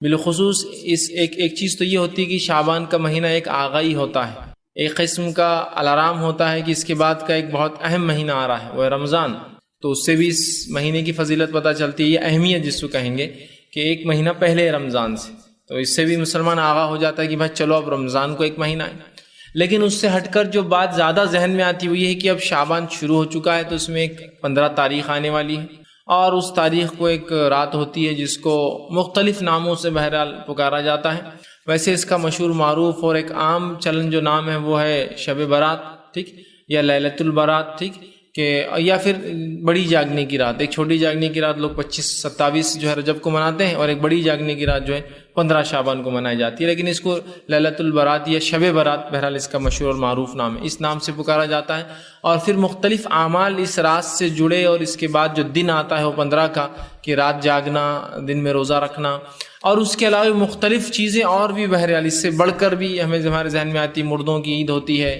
بالخصوص اس ایک چیز تو یہ ہوتی ہے کہ شعبان کا مہینہ ایک آغائی ہوتا ہے، ایک قسم کا الارم ہوتا ہے کہ اس کے بعد کا ایک بہت اہم مہینہ آ رہا ہے، وہ ہے رمضان۔ تو اس سے بھی اس مہینے کی فضیلت پتہ چلتی ہے، یہ اہمیت جس کو کہیں گے کہ ایک مہینہ پہلے رمضان سے، تو اس سے بھی مسلمان آگاہ ہو جاتا ہے کہ بھائی چلو اب رمضان کو ایک مہینہ ہے۔ لیکن اس سے ہٹ کر جو بات زیادہ ذہن میں آتی ہے وہ یہ ہے کہ اب شعبان شروع ہو چکا ہے، تو اس میں ایک 15 تاریخ آنے والی ہے، اور اس تاریخ کو ایک رات ہوتی ہے جس کو مختلف ناموں سے بہرحال پکارا جاتا ہے۔ ویسے اس کا مشہور معروف اور ایک عام چلن جو نام ہے وہ ہے شب برات، ٹھیک، یا لیلۃ البرات، ٹھیک، کہ یا پھر بڑی جاگنے کی رات۔ ایک چھوٹی جاگنے کی رات لوگ 25-27 جو ہے رجب کو مناتے ہیں، اور ایک بڑی جاگنے کی رات جو ہے 15 شعبان کو منائی جاتی ہے، لیکن اس کو لیلۃ البرات یا شب برات بہرحال اس کا مشہور اور معروف نام ہے، اس نام سے پکارا جاتا ہے۔ اور پھر مختلف اعمال اس رات سے جڑے، اور اس کے بعد جو دن آتا ہے وہ 15 کا، کہ رات جاگنا، دن میں روزہ رکھنا، اور اس کے علاوہ مختلف چیزیں اور بھی بہرحال اس سے بڑھ کر بھی ہمیں ہمارے ذہن میں آتی، مردوں کی عید ہوتی ہے،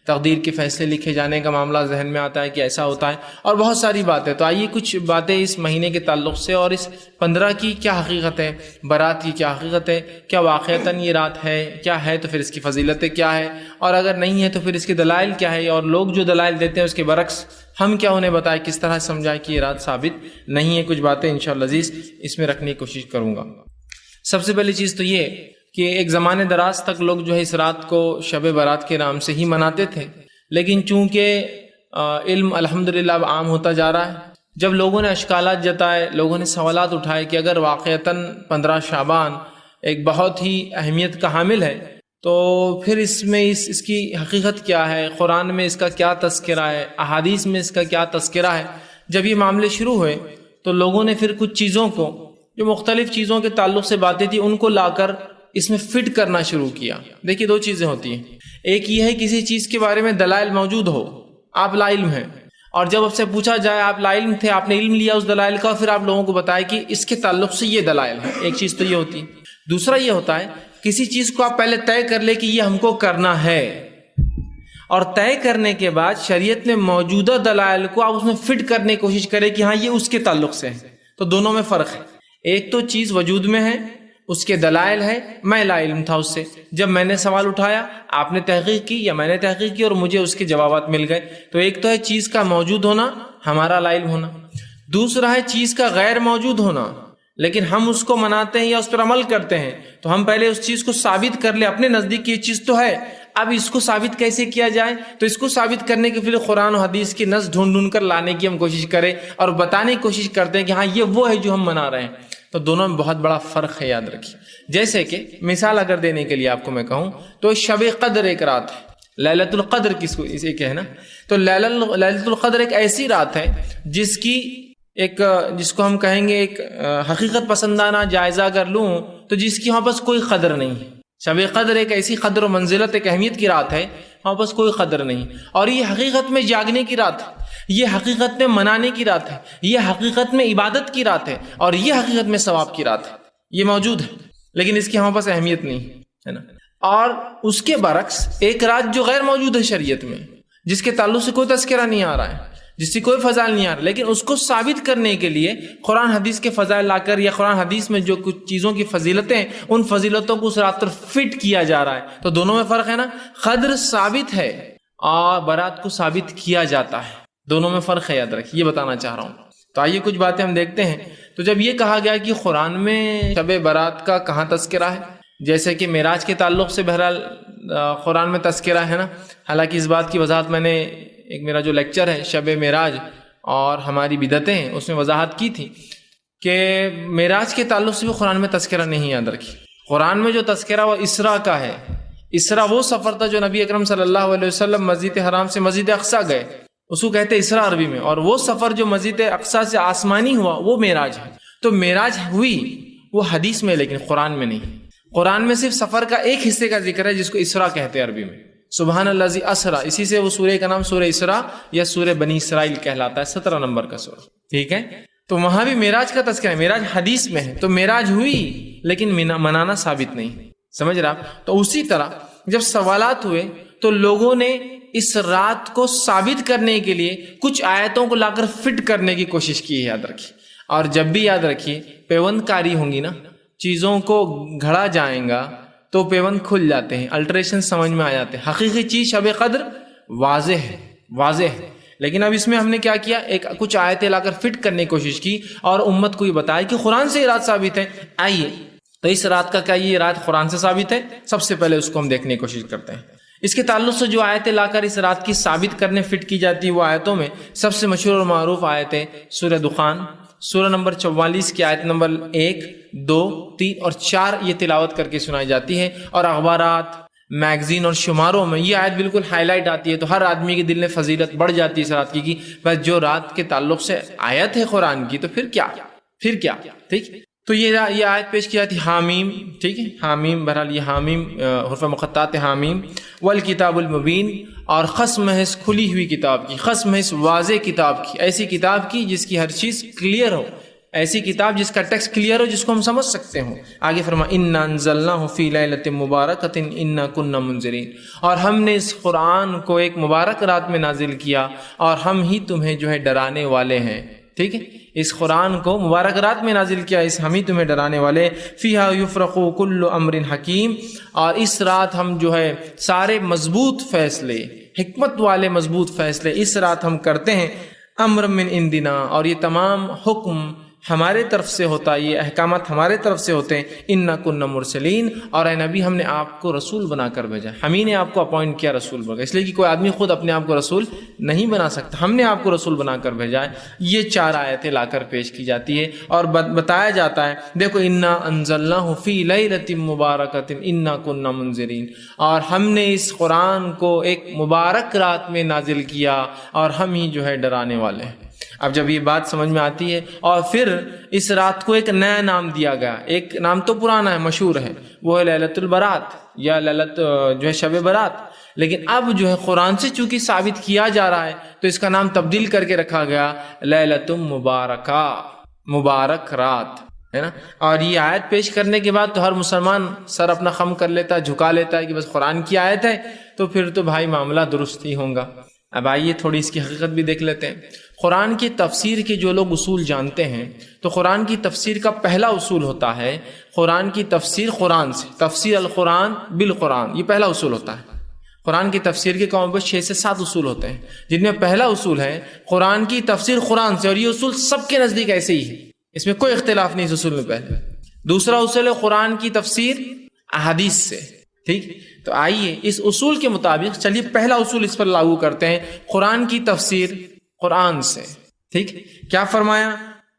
تقدیر کے فیصلے لکھے جانے کا معاملہ ذہن میں آتا ہے کہ ایسا ہوتا ہے، اور بہت ساری باتیں۔ تو آئیے کچھ باتیں اس مہینے کے تعلق سے، اور اس 15 کی کیا حقیقت ہے، برات کی کیا حقیقت ہے، کیا واقعتاً یہ رات ہے، کیا ہے تو پھر اس کی فضیلتیں کیا ہے، اور اگر نہیں ہے تو پھر اس کے دلائل کیا ہے، اور لوگ جو دلائل دیتے ہیں اس کے برعکس ہم کیا انہیں بتائیں، کس طرح سمجھائیں کہ یہ رات ثابت نہیں ہے۔ کچھ باتیں انشاءاللہ عزیز اس میں رکھنے کی کوشش کروں گا۔ سب سے پہلی چیز تو یہ کہ ایک زمانے دراز تک لوگ جو ہے اس رات کو شب برات کے نام سے ہی مناتے تھے، لیکن چونکہ علم الحمدللہ اب عام ہوتا جا رہا ہے، جب لوگوں نے اشکالات جتائے، لوگوں نے سوالات اٹھائے کہ اگر واقعتاً 15 شعبان ایک بہت ہی اہمیت کا حامل ہے، تو پھر اس میں اس کی حقیقت کیا ہے، قرآن میں اس کا کیا تذکرہ ہے، احادیث میں اس کا کیا تذکرہ ہے۔ جب یہ معاملے شروع ہوئے تو لوگوں نے پھر کچھ چیزوں کو، جو مختلف چیزوں کے تعلق سے باتیں تھیں، ان کو لا کر اس میں فٹ کرنا شروع کیا۔ دیکھیے دو چیزیں ہوتی ہیں، ایک یہ ہے کسی چیز کے بارے میں دلائل موجود ہو، آپ لا علم ہیں، اور جب آپ سے پوچھا جائے آپ لا علم تھے، آپ نے علم لیا اس دلائل کا، اور پھر آپ لوگوں کو بتائے کہ اس کے تعلق سے یہ دلائل ہے۔ ایک چیز تو یہ ہوتی ہے۔ دوسرا یہ ہوتا ہے کسی چیز کو آپ پہلے طے کر لیں کہ یہ ہم کو کرنا ہے، اور طے کرنے کے بعد شریعت میں موجودہ دلائل کو آپ اس میں فٹ کرنے کی کوشش کریں کہ ہاں یہ اس کے تعلق سے ہے۔ تو دونوں میں فرق ہے، ایک تو چیز وجود میں ہے، اس کے دلائل ہے، میں لا علم تھا اس سے، جب میں نے سوال اٹھایا آپ نے تحقیق کی یا میں نے تحقیق کی اور مجھے اس کے جوابات مل گئے۔ تو ایک تو ہے چیز کا موجود ہونا، ہمارا لا علم ہونا، دوسرا ہے چیز کا غیر موجود ہونا، لیکن ہم اس کو مناتے ہیں یا اس پر عمل کرتے ہیں، تو ہم پہلے اس چیز کو ثابت کر لیں اپنے نزدیک یہ چیز تو ہے، اب اس کو ثابت کیسے کیا جائے، تو اس کو ثابت کرنے کے پھر قرآن و حدیث کی نص ڈھونڈ کر لانے کی ہم کوشش کریں، اور بتانے کی کوشش کرتے ہیں کہ ہاں یہ وہ ہے جو ہم منا رہے ہیں۔ تو دونوں میں بہت بڑا فرق ہے، یاد رکھیے۔ جیسے کہ مثال اگر دینے کے لیے آپ کو میں کہوں تو شب قدر ایک رات ہے، لیلۃ القدر کس کو اسے کہنا، تو لیلۃ القدر ایک ایسی رات ہے جس کی جس کو ہم کہیں گے ایک حقیقت پسندانہ جائزہ اگر لوں تو جس کی وہاں پاس کوئی قدر نہیں ہے۔ شب قدر ایک ایسی قدر و منزلت، ایک اہمیت کی رات ہے، وہاں پاس کوئی قدر نہیں، اور یہ حقیقت میں جاگنے کی رات ہے، یہ حقیقت میں منانے کی رات ہے، یہ حقیقت میں عبادت کی رات ہے، اور یہ حقیقت میں ثواب کی رات ہے۔ یہ موجود ہے لیکن اس کی ہمارے پاس اہمیت نہیں ہے نا۔ اور اس کے برعکس ایک رات جو غیر موجود ہے شریعت میں، جس کے تعلق سے کوئی تذکرہ نہیں آ رہا ہے، جس کی کوئی فضائل نہیں آ رہا، لیکن اس کو ثابت کرنے کے لیے قرآن حدیث کے فضائل لا کر، یا قرآن حدیث میں جو کچھ چیزوں کی فضیلتیں ہیں ان فضیلتوں کو اس رات پر فٹ کیا جا رہا ہے۔ تو دونوں میں فرق ہے نا، قدر ثابت ہے اور برات کو ثابت کیا جاتا ہے، دونوں میں فرق ہے، یاد رکھیے، یہ بتانا چاہ رہا ہوں۔ تو آئیے کچھ باتیں ہم دیکھتے ہیں۔ تو جب یہ کہا گیا کہ قرآن میں شب برات کا کہاں تذکرہ ہے، جیسے کہ معراج کے تعلق سے بہرحال قرآن میں تذکرہ ہے نا، حالانکہ اس بات کی وضاحت میں نے ایک میرا جو لیکچر ہے شب معراج اور ہماری بدعتیں ہیں اس میں وضاحت کی تھی کہ معراج کے تعلق سے بھی قرآن میں تذکرہ نہیں، یاد رکھیے۔ قرآن میں جو تذکرہ وہ اسراء کا ہے۔ اسراء وہ سفر تھا جو نبی اکرم صلی اللہ علیہ وسلم مسجد حرام سے مسجد اقصیٰ گئے، اس کو کہتے اسراء عربی میں، اور وہ سفر جو مسجد اقصیٰ سے آسمانی ہوا وہ معراج ہے۔ تو معراج ہوئی وہ حدیث میں، لیکن قرآن میں نہیں۔ قرآن میں صرف سفر کا ایک حصے کا ذکر ہے جس کو اسراء کہتے ہیں عربی میں، سبحان الذی اسریٰ، اسی سے وہ سورہ کا نام سورہ اسراء یا سورہ بنی اسرائیل کہلاتا ہے، 17 نمبر کا سورہ، ٹھیک ہے۔ تو وہاں بھی معراج کا تذکرہ ہے، معراج حدیث میں ہے، تو معراج ہوئی لیکن منانا ثابت نہیں، سمجھ رہا۔ تو اسی طرح جب سوالات ہوئے تو لوگوں نے اس رات کو ثابت کرنے کے لیے کچھ آیتوں کو لا کر فٹ کرنے کی کوشش کی ہے، یاد رکھیے۔ اور جب بھی یاد رکھیے پیوند کاری ہوں گی نا، چیزوں کو گھڑا جائیں گا تو پیوند کھل جاتے ہیں، الٹریشن سمجھ میں آ جاتے ہیں. حقیقی چیز شب قدر واضح ہے. لیکن اب اس میں ہم نے کیا کیا، کچھ آیتیں لا کر فٹ کرنے کی کوشش کی اور امت کو یہ بتایا کہ قرآن سے یہ رات ثابت ہے. آئیے تو اس رات کا کیا یہ رات قرآن سے ثابت ہے؟ سب سے پہلے اس کو ہم دیکھنے کی کوشش کرتے ہیں. اس کے تعلق سے جو آیتیں لا کر اس رات کی ثابت کرنے فٹ کی جاتی ہے، وہ آیتوں میں سب سے مشہور اور معروف آیتیں سورہ دخان، سورہ نمبر 44 کی آیت نمبر 1، 2، 3 اور 4 یہ تلاوت کر کے سنائی جاتی ہے. اور اخبارات، میگزین اور شماروں میں یہ آیت بالکل ہائی لائٹ آتی ہے، تو ہر آدمی کے دل میں فضیلت بڑھ جاتی ہے اس رات کی بس جو رات کے تعلق سے آیت ہے قرآن کی، تو پھر کیا. ٹھیک، تو یہ آیت پیش کی جاتی حامیم. ٹھیک ہے، حامیم، بہرحال یہ حامیم حروف مقطعات حامیم والکتاب المبین، اور قسم ہے اس کھلی ہوئی کتاب کی، قسم ہے اس واضح کتاب کی، ایسی کتاب کی جس کی ہر چیز کلیئر ہو، ایسی کتاب جس کا ٹیکسٹ کلیئر ہو، جس کو ہم سمجھ سکتے ہوں. آگے فرما انا انزلناہ فی لیلۃ مبارکۃ انا کنا منذرین، اور ہم نے اس قرآن کو ایک مبارک رات میں نازل کیا اور ہم ہی تمہیں جو ہے ڈرانے والے ہیں. ٹھیک ہے، اس قرآن کو مبارک رات میں نازل کیا، ہم ہی تمہیں ڈرانے والے. فیہا یفرق کل امر حکیم، اور اس رات ہم جو ہے سارے مضبوط فیصلے، حکمت والے مضبوط فیصلے اس رات ہم کرتے ہیں. امر من عندنا، اور یہ تمام حکم ہمارے طرف سے ہوتا ہے، یہ احکامات ہمارے طرف سے ہوتے ہیں. انا کنا مرسلین، اور اے نبی ہم نے آپ کو رسول بنا کر بھیجا، ہم ہی نے آپ کو اپوائنٹ کیا رسول بنا، اس لیے کہ کوئی آدمی خود اپنے آپ کو رسول نہیں بنا سکتا، ہم نے آپ کو رسول بنا کر بھیجا ہے. یہ 4 آیتیں لا کر پیش کی جاتی ہے اور بتایا جاتا ہے دیکھو انا انزلناہ فی لیلۃ مبارکۃ انا کنا منذرین، اور ہم نے اس قرآن کو ایک مبارک رات میں نازل کیا اور ہم ہی جو ہے ڈرانے والے ہیں. اب جب یہ بات سمجھ میں آتی ہے اور پھر اس رات کو ایک نیا نام دیا گیا، ایک نام تو پرانا ہے، مشہور ہے، وہ ہے لیلۃ البرات یا لیلۃ جو ہے شب برات، لیکن اب جو ہے قرآن سے چونکہ ثابت کیا جا رہا ہے تو اس کا نام تبدیل کر کے رکھا گیا لیلۃ مبارکہ، مبارک رات ہے نا. اور یہ آیت پیش کرنے کے بعد تو ہر مسلمان سر اپنا خم کر لیتا ہے، جھکا لیتا ہے کہ بس قرآن کی آیت ہے تو پھر تو بھائی معاملہ درست ہی ہوگا. اب آئیے تھوڑی اس کی حقیقت بھی دیکھ لیتے ہیں. قرآن کی تفسیر کے جو لوگ اصول جانتے ہیں تو قرآن کی تفسیر کا پہلا اصول ہوتا ہے قرآن کی تفسیر قرآن سے، تفسیر القرآن بالقرآن، یہ پہلا اصول ہوتا ہے. قرآن کی تفسیر کے قوم پر 6 سے 7 اصول ہوتے ہیں، جن میں پہلا اصول ہے قرآن کی تفسیر قرآن سے، اور یہ اصول سب کے نزدیک ایسے ہی ہے، اس میں کوئی اختلاف نہیں اس اصول میں. پہلے دوسرا اصول ہے قرآن کی تفسیر احادیث سے. ٹھیک، تو آئیے اس اصول کے مطابق چلیے پہلا اصول اس پر لاگو کرتے ہیں، قرآن کی تفسیر قرآن سے. ٹھیک، کیا فرمایا؟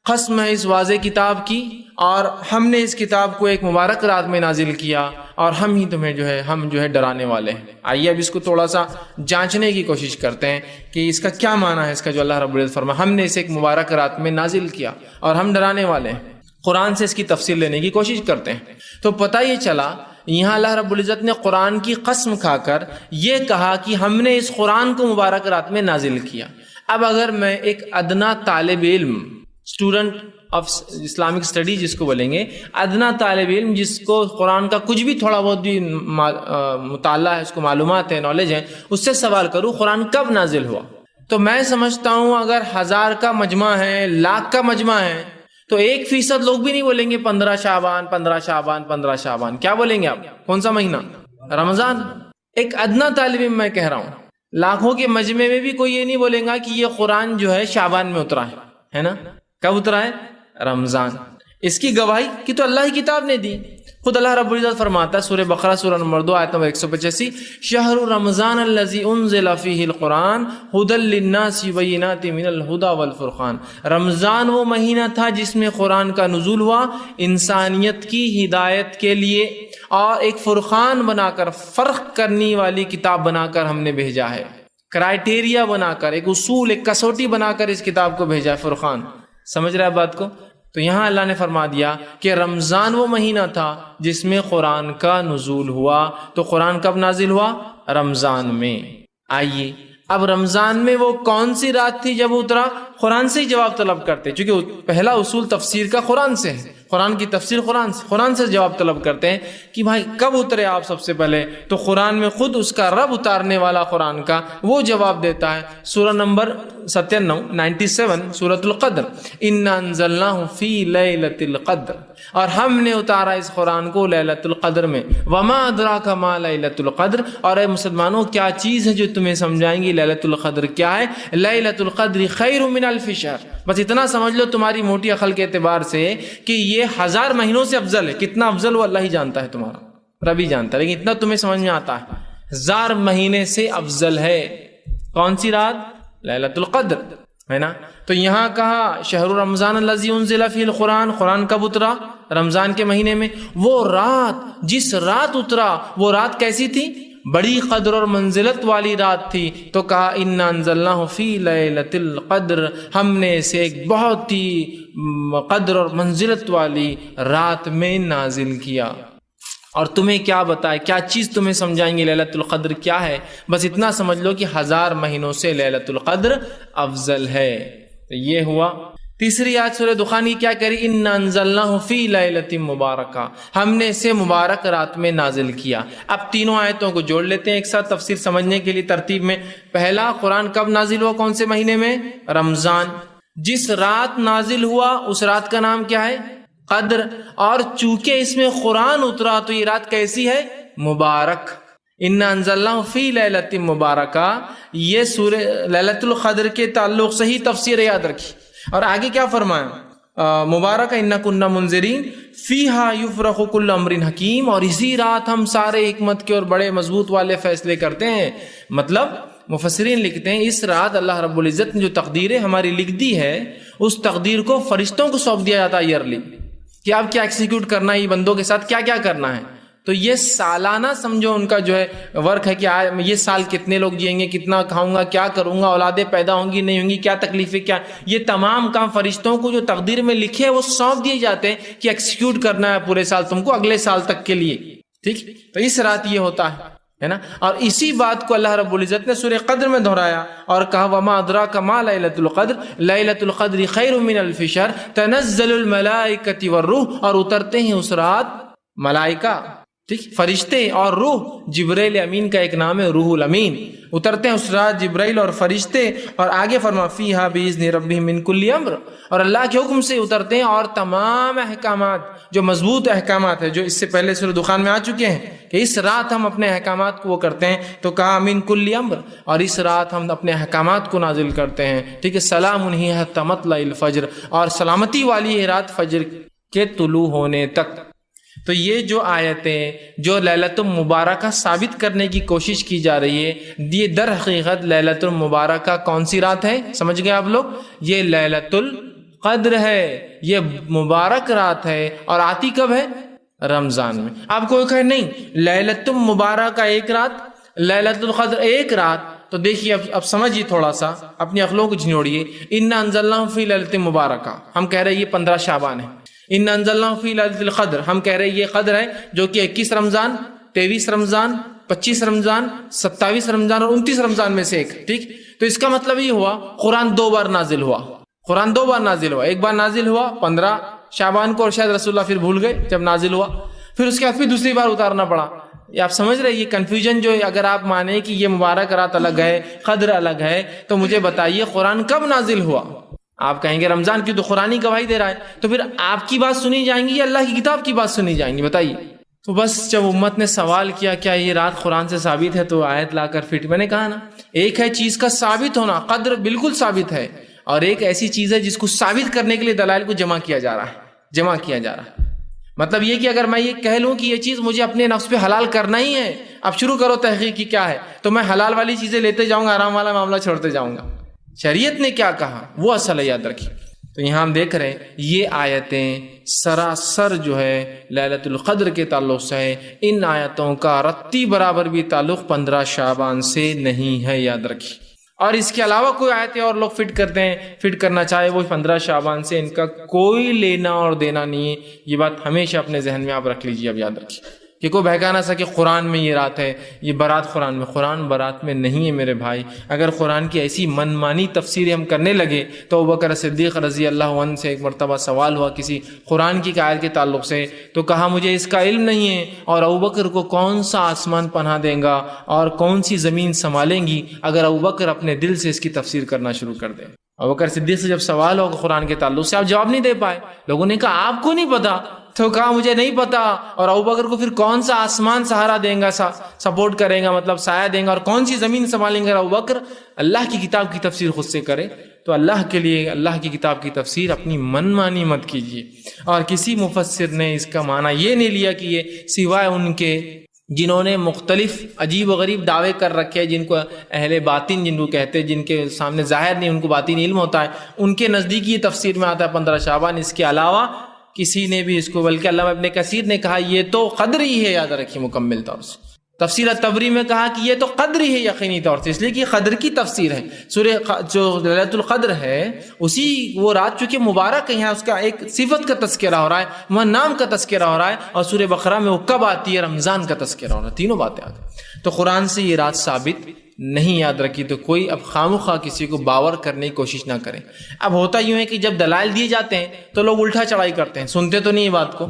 قسم ہے اس واضح کتاب کی، اور ہم نے اس کتاب کو ایک مبارک رات میں نازل کیا اور ہم ہی تمہیں جو ہے ہم جو ہے ڈرانے والے ہیں. آئیے اب اس کو تھوڑا سا جانچنے کی کوشش کرتے ہیں کہ اس کا کیا معنی ہے، اس کا جو اللہ رب العزت فرمایا ہم نے اسے ایک مبارک رات میں نازل کیا اور ہم ڈرانے والے ہیں. قرآن سے اس کی تفسیر لینے کی کوشش کرتے ہیں. تو پتہ یہ چلا یہاں اللہ رب العزت نے قرآن کی قسم کھا کر یہ کہا کہ ہم نے اس قرآن کو مبارک رات میں نازل کیا. اب اگر میں ایک ادنا طالب علم، اسٹوڈنٹ آف اسلامک اسٹڈی جس کو بولیں گے، ادنا طالب علم جس کو قرآن کا کچھ بھی تھوڑا بہت بھی مطالعہ ہے، اس کو معلومات ہے، نالج ہے، اس سے سوال کروں قرآن کب نازل ہوا، تو میں سمجھتا ہوں اگر 1000 کا مجمع ہے، لاکھ کا مجمع ہے، تو 1% لوگ بھی نہیں بولیں گے 15 شعبان 15 شعبان 15 شعبان. کیا بولیں گے آپ؟ کون سا مہینہ؟ رمضان. ایک ادنا طالب علم میں کہہ رہا ہوں، لاکھوں کے مجمع میں بھی کوئی یہ نہیں بولے گا کہ یہ قرآن جو ہے شعبان میں اترا ہے نا. کب اترا ہے؟ رمضان. اس کی گواہی کہ تو اللہ کی کتاب نے دی. خود اللہ رب العزت فرماتا ہے سورہ بقرہ سورہ نمبر 2 آیت نمبر 185، شہر رمضان الذی انزل فیہ القرآن ھدی للناس وبینات من الھدی والفرقان. رمضان وہ مہینہ تھا جس میں قرآن کا نزول ہوا انسانیت کی ہدایت کے لیے، اور ایک فرقان بنا کر، فرق کرنے والی کتاب بنا کر ہم نے بھیجا ہے، کرائٹیریا بنا کر، ایک اصول، ایک کسوٹی بنا کر اس کتاب کو بھیجا ہے، فرقان. سمجھ رہے ہیں بات کو؟ تو یہاں اللہ نے فرما دیا کہ رمضان وہ مہینہ تھا جس میں قرآن کا نزول ہوا. تو قرآن کب نازل ہوا؟ رمضان میں. آئیے اب رمضان میں وہ کون سی رات تھی جب اترا؟ قرآن سے ہی جواب طلب کرتے ہیں، چونکہ پہلا اصول تفسیر کا قرآن سے ہے، قرآن کی تفسیر قرآن سے جواب طلب کرتے ہیں کہ بھائی کب اترے آپ سب سے پہلے، تو قرآن میں خود اس کا رب اتارنے والا قرآن کا وہ جواب دیتا ہے۔ سورہ نمبر 97 سورۃ القدر، انا انزلناہ فی لیلۃ القدر، اور ہم نے اتارا اس قرآن کو لیلۃ القدر میں، وما ادراک ما لیلۃ القدر، اور اے مسلمانوں کیا چیز ہے جو تمہیں سمجھائیں گی لیلۃ القدر کیا ہے؟ لیلۃ القدر خیر من الف شہر، بس اتنا سمجھ لو تمہاری موٹی عقل کے اعتبار سے کہ یہ 1000 مہینوں سے افضل ہے۔ کتنا افضل وہ اللہ ہی جانتا ہے، تمہارا رب ہی جانتا ہے، لیکن اتنا تمہیں سمجھ میں آتا ہے 1000 مہینے سے افضل ہے۔ کون سی رات؟ لیلۃ القدر، ہے نا؟ تو یہاں کہا شہر رمضان الذی انزل فیہ القرآن، قرآن کب اترا؟ رمضان کے مہینے میں۔ وہ رات، جس رات اترا وہ رات کیسی تھی؟ بڑی قدر اور منزلت والی رات تھی، تو کہا انا انزلناہ فی لیلۃ القدر، ہم نے اسے ایک بہت ہی قدر اور منزلت والی رات میں نازل کیا۔ اور تمہیں کیا بتائے، کیا چیز تمہیں سمجھائیں گے لیلۃ القدر کیا ہے؟ بس اتنا سمجھ لو کہ 1000 مہینوں سے لیلۃ القدر افضل ہے۔ تو یہ ہوا۔ تیسری آیت سورہ دخان کی کیا کہہ رہی؟ انا انزلناہ فی لیلۃ مبارکہ، ہم نے اسے مبارک رات میں نازل کیا۔ اب تینوں آیتوں کو جوڑ لیتے ہیں ایک ساتھ تفسیر سمجھنے کے لیے ترتیب میں۔ پہلا، قرآن کب نازل ہوا؟ کون سے مہینے میں؟ رمضان۔ جس رات نازل ہوا اس رات کا نام کیا ہے؟ قدر۔ اور چونکہ اس میں قرآن اترا تو یہ رات کیسی ہے؟ مبارک۔ انا انزلناہ فی لیلۃ مبارکہ، یہ سورہ لیلۃ القدر کے تعلق سے ہی تفسیر یاد رکھی۔ اور آگے کیا فرمایا؟ مبارک انا کنا منذرین فیہا یفرق کل امر حکیم، اور اسی رات ہم سارے حکمت کے اور بڑے مضبوط والے فیصلے کرتے ہیں۔ مطلب مفسرین لکھتے ہیں اس رات اللہ رب العزت نے جو تقدیریں ہماری لکھ دی ہے، اس تقدیر کو فرشتوں کو سونپ دیا جاتا ہے ایئرلی، کہ آپ کیا ایکسیکیوٹ کرنا ہے، یہ بندوں کے ساتھ کیا کیا کرنا ہے۔ تو یہ سالانہ سمجھو ان کا جو ہے ورک ہے کہ یہ سال کتنے لوگ جئیں گے، کتنا کھاؤں گا، کیا کروں گا، اولادیں پیدا ہوں گی نہیں ہوں گی، کیا تکلیفیں، کیا، یہ تمام کام فرشتوں کو جو تقدیر میں لکھے وہ سونپ دیے جاتے ہیں کہ ایکسیکیوٹ کرنا ہے پورے سال تم کو، اگلے سال تک کے لیے۔ ٹھیک، تو اس رات یہ ہوتا ہے نا۔ اور اسی بات کو اللہ رب العزت نے سورہ قدر میں دہرایا اور کہا وما ادراک ما لیلۃ القدر، لیلۃ القدر خیر من الف شہر تنزل الملائکۃ والروح، اور اترتے ہیں اس رات ملائکہ، ٹھیک، فرشتے اور روح۔ جبرائیل امین کا ایک نام ہے روح الامین، اترتے ہیں اس رات جبرائیل اور فرشتے۔ اور آگے فرما فیہا باذن ربہم من کل امر، اور اللہ کے حکم سے اترتے ہیں، اور تمام احکامات جو مضبوط احکامات ہیں جو اس سے پہلے سورہ دخان میں آ چکے ہیں کہ اس رات ہم اپنے احکامات کو وہ کرتے ہیں، تو کہا من کل امر، اور اس رات ہم اپنے احکامات کو نازل کرتے ہیں۔ ٹھیک ہے، سلام ہی حتی مطلع الفجر، اور سلامتی والی ہے رات فجر کے طلوع ہونے تک۔ تو یہ جو آیتیں جو لیلۃ المبارکہ ثابت کرنے کی کوشش کی جا رہی ہے، یہ در حقیقت لیلۃ المبارکہ کون سی رات ہے؟ سمجھ گئے آپ لوگ؟ یہ لیلۃ القدر ہے، یہ مبارک رات ہے، اور آتی کب ہے؟ رمضان میں۔ آپ کو کہے نہیں لیلۃ المبارکہ ایک رات، لیلۃ القدر ایک رات، تو دیکھیے اب سمجھیے، تھوڑا سا اپنی عقلوں کو جھنجھوڑیے۔ انا انزلناہ فی لیلۃ مبارکہ، ہم کہہ رہے ہیں یہ 15 شعبان ہے۔ ان انزلناہ فی لیلۃ القدر، ہم کہہ رہے ہیں یہ قدر ہے جو کہ 21 رمضان، 23 رمضان، 25 رمضان، 27 رمضان اور 29 رمضان میں سے ایک۔ ٹھیک، تو اس کا مطلب یہ ہوا قرآن 2 بار نازل ہوا، قرآن 2 بار نازل ہوا۔ ایک بار نازل ہوا 15 شعبان کو، اور شاید رسول اللہ پھر بھول گئے جب نازل ہوا، پھر اس کے بعد پھر دوسری بار اتارنا پڑا۔ یہ آپ سمجھ رہے یہ کنفیوژن جو ہے، اگر آپ مانیں کہ یہ مبارک رات الگ ہے، قدر الگ ہے، تو مجھے بتائیے قرآن کب نازل ہوا؟ آپ کہیں گے رمضان کی، تو قرآن ہی گواہی دے رہا ہے، تو پھر آپ کی بات سنی جائیں گی یا اللہ کی کتاب کی بات سنی جائیں گی؟ بتائیے۔ تو بس جب امت نے سوال کیا کیا یہ رات قرآن سے ثابت ہے، تو آیت لا کر فٹ، میں نے کہا نا، ایک ہے چیز کا ثابت ہونا، قدر بالکل ثابت ہے، اور ایک ایسی چیز ہے جس کو ثابت کرنے کے لیے دلائل کو جمع کیا جا رہا ہے۔ مطلب یہ کہ اگر میں یہ کہہ لوں کہ یہ چیز مجھے اپنے نفس پہ حلال کرنا ہی ہے، اب شروع کرو تحقیق کی کیا ہے، تو میں حلال والی چیزیں لیتے جاؤں گا، حرام والا معاملہ چھوڑتے جاؤں گا۔ شریعت نے کیا کہا وہ اصل ہے، یاد رکھیے۔ تو یہاں ہم دیکھ رہے ہیں یہ آیتیں سراسر جو ہے لیلۃ القدر کے تعلق سے ہے۔ ان آیتوں کا رتی برابر بھی تعلق 15 شعبان سے نہیں ہے، یاد رکھیے۔ اور اس کے علاوہ کوئی آیتیں اور لوگ فٹ کرتے ہیں، فٹ کرنا چاہے وہ 15 شعبان سے، ان کا کوئی لینا اور دینا نہیں ہے۔ یہ بات ہمیشہ اپنے ذہن میں آپ رکھ لیجیے، اب یاد رکھیے کہ کوئی بہکا نہ سکے قرآن میں یہ رات ہے، یہ برات قرآن میں. قرآن برات میں نہیں ہے میرے بھائی. اگر قرآن کی ایسی من مانی تفسیریں ہم کرنے لگے تو ابوبکر صدیق رضی اللہ عنہ سے ایک مرتبہ سوال ہوا کسی قرآن کی آیت کے تعلق سے، تو کہا مجھے اس کا علم نہیں ہے، اور ابوبکر کو کون سا آسمان پناہ دیں گا اور کون سی زمین سنبھالیں گی اگر ابوبکر اپنے دل سے اس کی تفسیر کرنا شروع کر دیں. ابوبکر صدیق سے جب سوال ہوگا قرآن کے تعلق سے، آپ جواب نہیں دے پائے. لوگوں نے کہا آپ کو نہیں پتا، تو کہا مجھے نہیں پتا، اور ابوبکر کو پھر کون سا آسمان سہارا دیں گا، سپورٹ کرے گا، مطلب سایہ دیں گا، اور کون سی زمین سنبھالیں گے. ابوبکر اللہ کی کتاب کی تفسیر خود سے کرے. تو اللہ کے لیے اللہ کی کتاب کی تفسیر اپنی من مانی مت کیجیے. اور کسی مفسر نے اس کا معنی یہ نہیں لیا کہ یہ سوائے ان کے جنہوں نے مختلف عجیب و غریب دعوے کر رکھے، جن کو اہل باطن جن کو کہتے ہیں، جن کے سامنے ظاہر نہیں، ان کو باطن علم ہوتا ہے، ان کے نزدیک یہ تفسیر میں آتا ہے 15 شعبان. اس کے علاوہ کسی نے بھی اس کو، بلکہ علامہ ابن کثیر نے کہا یہ تو قدری ہے، یاد رکھیے مکمل طور سے. تفسیر الطبری میں کہا کہ یہ تو قدری ہے یقینی طور سے، اس لیے کہ یہ قدر کی تفسیر ہے. سورہ جو لیلۃ القدر ہے اسی وہ رات چونکہ مبارک ہے، یہاں اس کا ایک صفت کا تذکرہ ہو رہا ہے، وہاں نام کا تذکرہ ہو رہا ہے، اور سورہ بقرہ میں وہ کب آتی ہے، رمضان کا تذکرہ ہو رہا ہے. تینوں باتیں آ گئی. تو قرآن سے یہ رات ثابت نہیں، یاد رکھی. تو کوئی اب خامخواہ کسی کو باور کرنے کی کوشش نہ کریں. اب ہوتا یوں ہے کہ جب دلائل دیے جاتے ہیں تو لوگ الٹا چڑھائی کرتے ہیں، سنتے تو نہیں یہ بات کو.